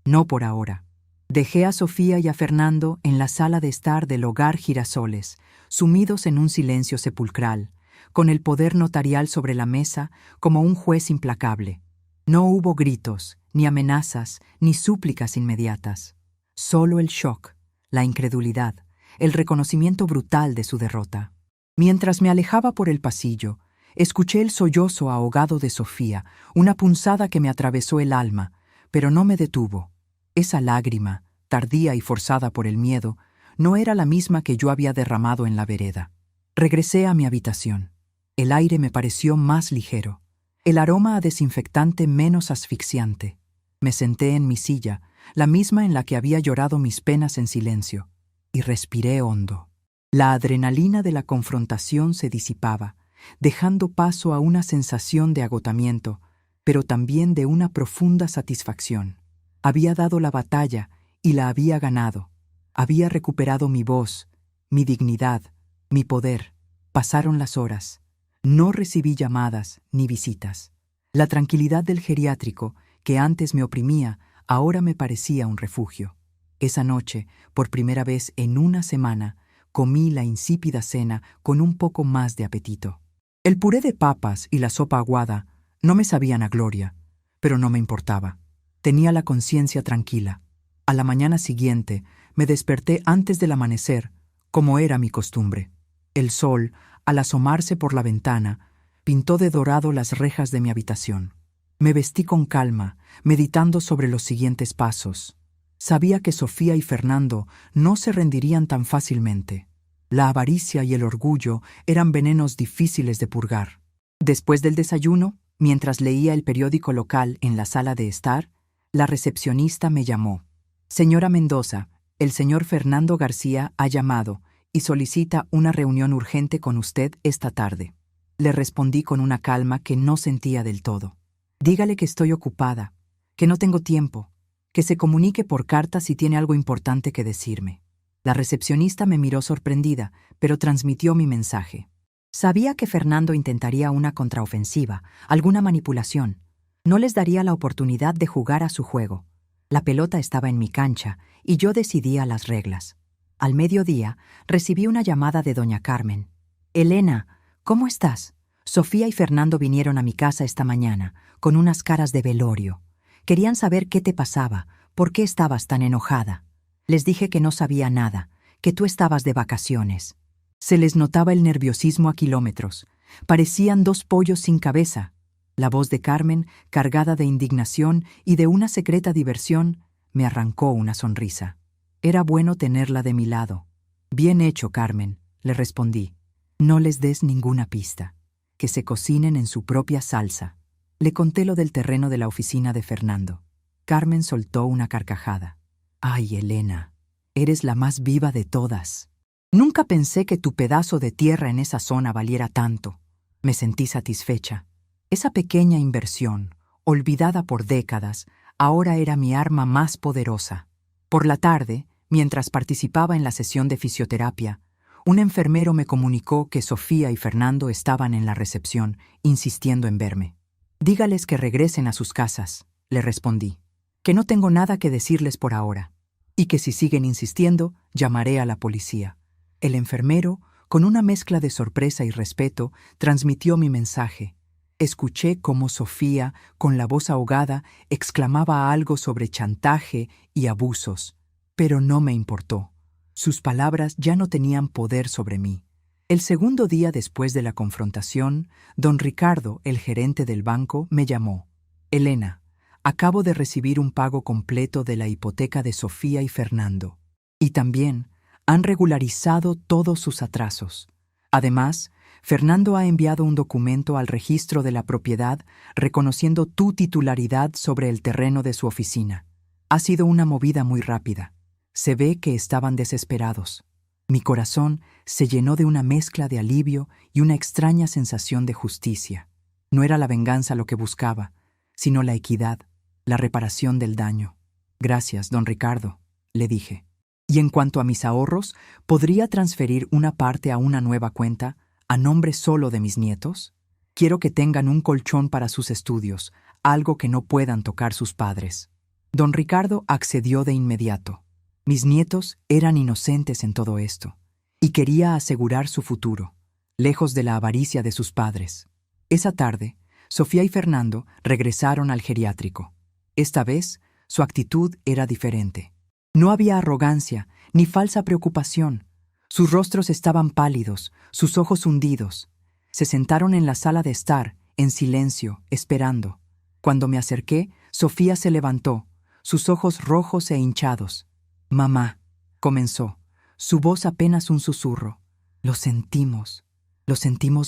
No por ahora. Dejé a Sofía y a Fernando en la sala de estar del Hogar Girasoles, sumidos en un silencio sepulcral, con el poder notarial sobre la mesa como un juez implacable. No hubo gritos, ni amenazas, ni súplicas inmediatas. Solo el shock, la incredulidad, el reconocimiento brutal de su derrota. Mientras me alejaba por el pasillo, escuché el sollozo ahogado de Sofía, una punzada que me atravesó el alma, pero no me detuvo. Esa lágrima, tardía y forzada por el miedo, no era la misma que yo había derramado en la vereda. Regresé a mi habitación. El aire me pareció más ligero, el aroma a desinfectante menos asfixiante. Me senté en mi silla, la misma en la que había llorado mis penas en silencio, y respiré hondo. La adrenalina de la confrontación se disipaba, dejando paso a una sensación de agotamiento, pero también de una profunda satisfacción. Había dado la batalla y la había ganado. Había recuperado mi voz, mi dignidad, mi poder. Pasaron las horas. No recibí llamadas ni visitas. La tranquilidad del geriátrico, que antes me oprimía, ahora me parecía un refugio. Esa noche, por primera vez en una semana, comí la insípida cena con un poco más de apetito. El puré de papas y la sopa aguada no me sabían a gloria, pero no me importaba. Tenía la conciencia tranquila. A la mañana siguiente me desperté antes del amanecer, como era mi costumbre. El sol, al asomarse por la ventana, pintó de dorado las rejas de mi habitación. Me vestí con calma, meditando sobre los siguientes pasos. Sabía que Sofía y Fernando no se rendirían tan fácilmente. La avaricia y el orgullo eran venenos difíciles de purgar. Después del desayuno, mientras leía el periódico local en la sala de estar, la recepcionista me llamó. Señora Mendoza, el señor Fernando García ha llamado y solicita una reunión urgente con usted esta tarde. Le respondí con una calma que no sentía del todo. Dígale que estoy ocupada, que no tengo tiempo, que se comunique por carta si tiene algo importante que decirme. La recepcionista me miró sorprendida, pero transmitió mi mensaje. Sabía que Fernando intentaría una contraofensiva, alguna manipulación. No les daría la oportunidad de jugar a su juego. La pelota estaba en mi cancha y yo decidía las reglas. Al mediodía, recibí una llamada de doña Carmen. Elena, ¿cómo estás? Sofía y Fernando vinieron a mi casa esta mañana, con unas caras de velorio. Querían saber qué te pasaba, por qué estabas tan enojada. Les dije que no sabía nada, que tú estabas de vacaciones. Se les notaba el nerviosismo a kilómetros. Parecían dos pollos sin cabeza. La voz de Carmen, cargada de indignación y de una secreta diversión, me arrancó una sonrisa. Era bueno tenerla de mi lado. Bien hecho, Carmen, le respondí. No les des ninguna pista. Que se cocinen en su propia salsa. Le conté lo del terreno de la oficina de Fernando. Carmen soltó una carcajada. Ay, Elena, eres la más viva de todas. Nunca pensé que tu pedazo de tierra en esa zona valiera tanto. Me sentí satisfecha. Esa pequeña inversión, olvidada por décadas, ahora era mi arma más poderosa. Por la tarde, mientras participaba en la sesión de fisioterapia, un enfermero me comunicó que Sofía y Fernando estaban en la recepción, insistiendo en verme. Dígales que regresen a sus casas, le respondí, que no tengo nada que decirles por ahora, y que si siguen insistiendo, llamaré a la policía. El enfermero, con una mezcla de sorpresa y respeto, transmitió mi mensaje. Escuché cómo Sofía, con la voz ahogada, exclamaba algo sobre chantaje y abusos, pero no me importó. Sus palabras ya no tenían poder sobre mí. El segundo día después de la confrontación, don Ricardo, el gerente del banco, me llamó. Elena, acabo de recibir un pago completo de la hipoteca de Sofía y Fernando. Y también han regularizado todos sus atrasos. Además, Fernando ha enviado un documento al registro de la propiedad reconociendo tu titularidad sobre el terreno de su oficina. Ha sido una movida muy rápida. Se ve que estaban desesperados. Mi corazón se llenó de una mezcla de alivio y una extraña sensación de justicia. No era la venganza lo que buscaba, sino la equidad, la reparación del daño. Gracias, don Ricardo, le dije. Y en cuanto a mis ahorros, ¿podría transferir una parte a una nueva cuenta, a nombre solo de mis nietos? Quiero que tengan un colchón para sus estudios, algo que no puedan tocar sus padres. Don Ricardo accedió de inmediato. Mis nietos eran inocentes en todo esto, y quería asegurar su futuro, lejos de la avaricia de sus padres. Esa tarde, Sofía y Fernando regresaron al geriátrico. Esta vez, su actitud era diferente. No había arrogancia ni falsa preocupación. Sus rostros estaban pálidos, sus ojos hundidos. Se sentaron en la sala de estar, en silencio, esperando. Cuando me acerqué, Sofía se levantó, sus ojos rojos e hinchados. «Mamá», comenzó, su voz apenas un susurro. Lo sentimos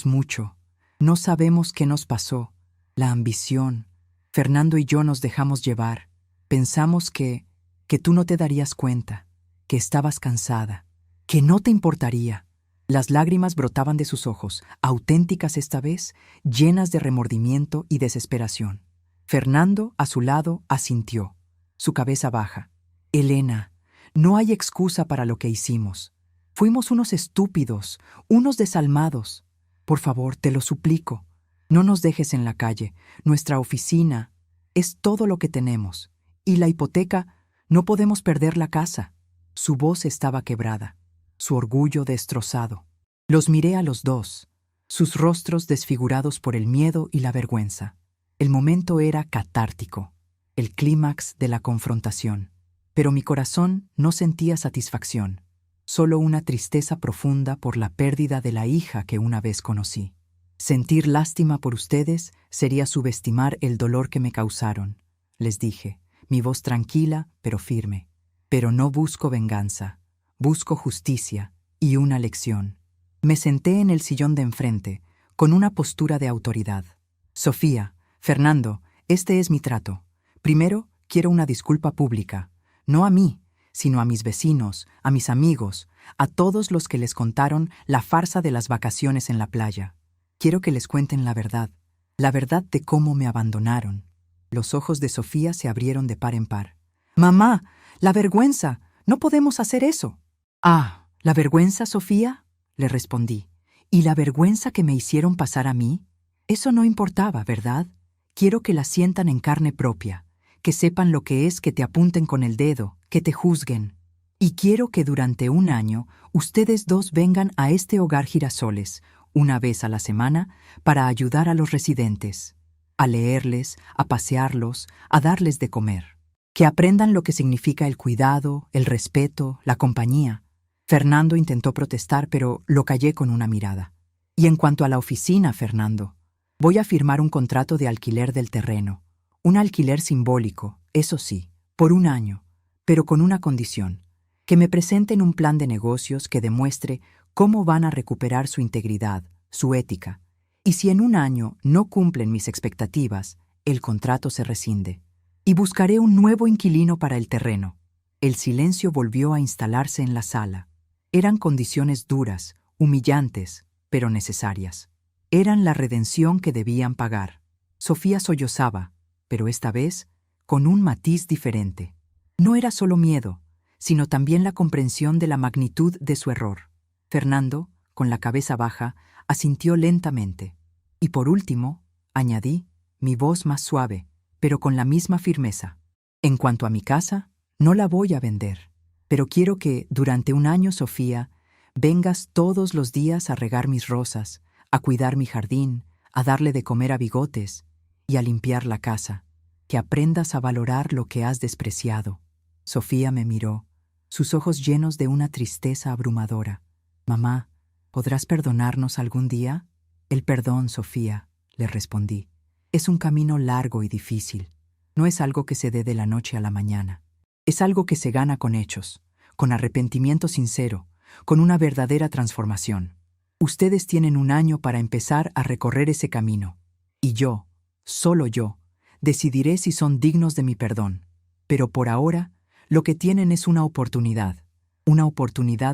mucho. No sabemos qué nos pasó. La ambición. Fernando y yo nos dejamos llevar. Pensamos que tú no te darías cuenta, que estabas cansada, que no te importaría. Las lágrimas brotaban de sus ojos, auténticas esta vez, llenas de remordimiento y desesperación. Fernando, a su lado, asintió, su cabeza baja. Elena, no hay excusa para lo que hicimos. Fuimos unos estúpidos, unos desalmados. Por favor, te lo suplico, no nos dejes en la calle. Nuestra oficina es todo lo que tenemos. Y la hipoteca, no podemos perder la casa. Su voz estaba quebrada, su orgullo destrozado. Los miré a los dos, sus rostros desfigurados por el miedo y la vergüenza. El momento era catártico, el clímax de la confrontación. Pero mi corazón no sentía satisfacción, solo una tristeza profunda por la pérdida de la hija que una vez conocí. Sentir lástima por ustedes sería subestimar el dolor que me causaron, les dije, mi voz tranquila pero firme. Pero no busco venganza, busco justicia y una lección. Me senté en el sillón de enfrente, con una postura de autoridad. Sofía, Fernando, este es mi trato. Primero, quiero una disculpa pública. No a mí, sino a mis vecinos, a mis amigos, a todos los que les contaron la farsa de las vacaciones en la playa. Quiero que les cuenten la verdad de cómo me abandonaron. Los ojos de Sofía se abrieron de par en par. «Mamá, la vergüenza, no podemos hacer eso». «Ah, ¿la vergüenza, Sofía?», le respondí. «¿Y la vergüenza que me hicieron pasar a mí? Eso no importaba, ¿verdad? Quiero que la sientan en carne propia. Que sepan lo que es que te apunten con el dedo, que te juzguen. Y quiero que durante un año ustedes dos vengan a este hogar Girasoles, una vez a la semana, para ayudar a los residentes, a leerles, a pasearlos, a darles de comer. Que aprendan lo que significa el cuidado, el respeto, la compañía». Fernando intentó protestar, pero lo callé con una mirada. «Y en cuanto a la oficina, Fernando, Voy a firmar un contrato de alquiler del terreno. Un alquiler simbólico, eso sí, por 1 año, pero con una condición: que me presenten un plan de negocios que demuestre cómo van a recuperar su integridad, su ética. Y si en 1 año no cumplen mis expectativas, el contrato se rescinde. Y buscaré un nuevo inquilino para el terreno. El silencio volvió a instalarse en la sala. Eran condiciones duras, humillantes, pero necesarias. Eran la redención que debían pagar. Sofía sollozaba, pero esta vez con un matiz diferente. No era solo miedo, sino también la comprensión de la magnitud de su error. Fernando, con la cabeza baja, asintió lentamente. Y por último, añadí, mi voz más suave, pero con la misma firmeza: en cuanto a mi casa, no la voy a vender, pero quiero que, durante 1 año, Sofía, vengas todos los días a regar mis rosas, a cuidar mi jardín, a darle de comer a Bigotes y a limpiar la casa, que aprendas a valorar lo que has despreciado. Sofía me miró, sus ojos llenos de una tristeza abrumadora. Mamá, ¿podrás perdonarnos algún día? El perdón, Sofía, le respondí, es un camino largo y difícil. No es algo que se dé de la noche a la mañana. Es algo que se gana con hechos, con arrepentimiento sincero, con una verdadera transformación. Ustedes tienen 1 año para empezar a recorrer ese camino. Y yo, solo yo, decidiré si son dignos de mi perdón. Pero por ahora, lo que tienen es una oportunidad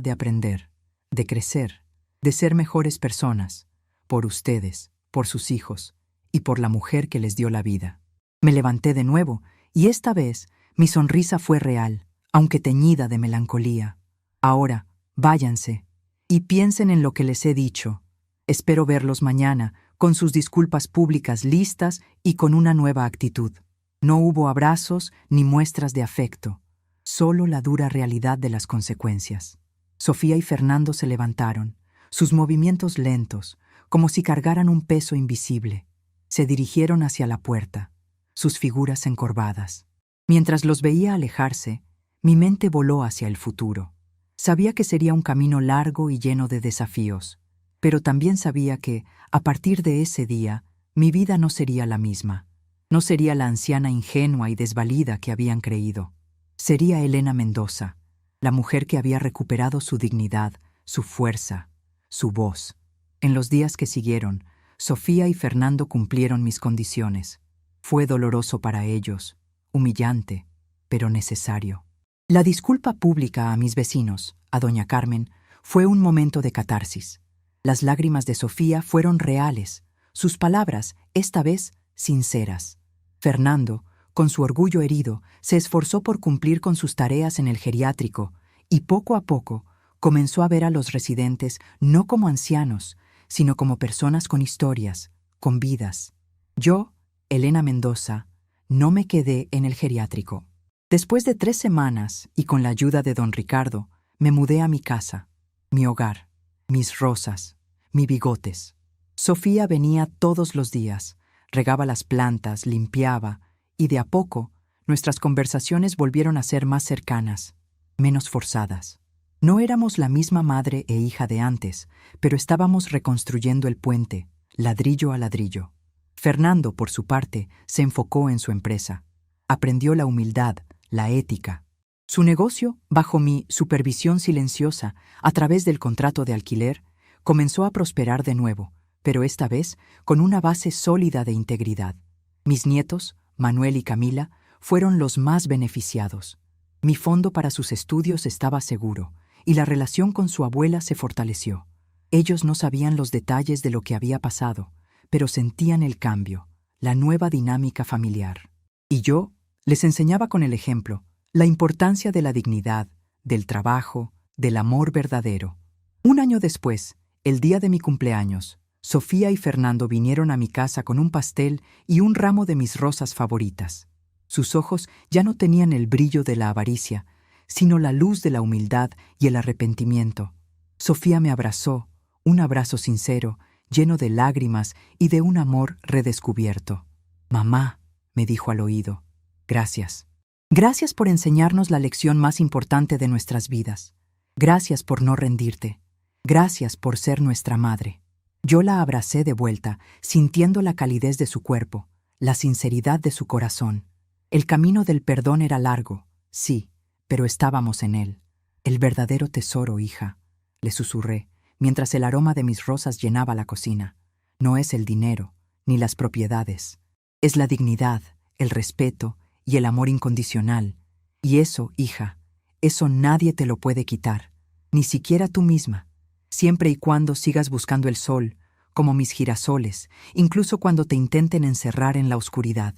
de aprender, de crecer, de ser mejores personas, por ustedes, por sus hijos y por la mujer que les dio la vida. Me levanté de nuevo y esta vez mi sonrisa fue real, aunque teñida de melancolía. Ahora, váyanse y piensen en lo que les he dicho. Espero verlos mañana, con sus disculpas públicas listas y con una nueva actitud. No hubo abrazos ni muestras de afecto, solo la dura realidad de las consecuencias. Sofía y Fernando se levantaron, sus movimientos lentos, como si cargaran un peso invisible. Se dirigieron hacia la puerta, sus figuras encorvadas. Mientras los veía alejarse, mi mente voló hacia el futuro. Sabía que sería un camino largo y lleno de desafíos, pero también sabía que, a partir de ese día, mi vida no sería la misma. No sería la anciana ingenua y desvalida que habían creído. Sería Elena Mendoza, la mujer que había recuperado su dignidad, su fuerza, su voz. En los días que siguieron, Sofía y Fernando cumplieron mis condiciones. Fue doloroso para ellos, humillante, pero necesario. La disculpa pública a mis vecinos, a doña Carmen, fue un momento de catarsis. Las lágrimas de Sofía fueron reales, sus palabras, esta vez, sinceras. Fernando, con su orgullo herido, se esforzó por cumplir con sus tareas en el geriátrico y poco a poco comenzó a ver a los residentes no como ancianos, sino como personas con historias, con vidas. Yo, Elena Mendoza, no me quedé en el geriátrico. Después de 3 semanas, y con la ayuda de don Ricardo, me mudé a mi casa, mi hogar, mis rosas, mi Bigotes. Sofía venía todos los días, regaba las plantas, limpiaba, y de a poco, nuestras conversaciones volvieron a ser más cercanas, menos forzadas. No éramos la misma madre e hija de antes, pero estábamos reconstruyendo el puente, ladrillo a ladrillo. Fernando, por su parte, se enfocó en su empresa. Aprendió la humildad, la ética. Su negocio, bajo mi supervisión silenciosa, a través del contrato de alquiler, comenzó a prosperar de nuevo, pero esta vez con una base sólida de integridad. Mis nietos, Manuel y Camila, fueron los más beneficiados. Mi fondo para sus estudios estaba seguro, y la relación con su abuela se fortaleció. Ellos no sabían los detalles de lo que había pasado, pero sentían el cambio, la nueva dinámica familiar. Y yo les enseñaba con el ejemplo la importancia de la dignidad, del trabajo, del amor verdadero. 1 año después, el día de mi cumpleaños, Sofía y Fernando vinieron a mi casa con un pastel y un ramo de mis rosas favoritas. Sus ojos ya no tenían el brillo de la avaricia, sino la luz de la humildad y el arrepentimiento. Sofía me abrazó, un abrazo sincero, lleno de lágrimas y de un amor redescubierto. «Mamá», me dijo al oído, «gracias. Gracias por enseñarnos la lección más importante de nuestras vidas. Gracias por no rendirte. Gracias por ser nuestra madre». Yo la abracé de vuelta, sintiendo la calidez de su cuerpo, la sinceridad de su corazón. El camino del perdón era largo, sí, pero estábamos en él. El verdadero tesoro, hija, le susurré, mientras el aroma de mis rosas llenaba la cocina. No es el dinero, ni las propiedades. Es la dignidad, el respeto y el amor incondicional. Y eso, hija, eso nadie te lo puede quitar, ni siquiera tú misma, siempre y cuando sigas buscando el sol, como mis girasoles, incluso cuando te intenten encerrar en la oscuridad.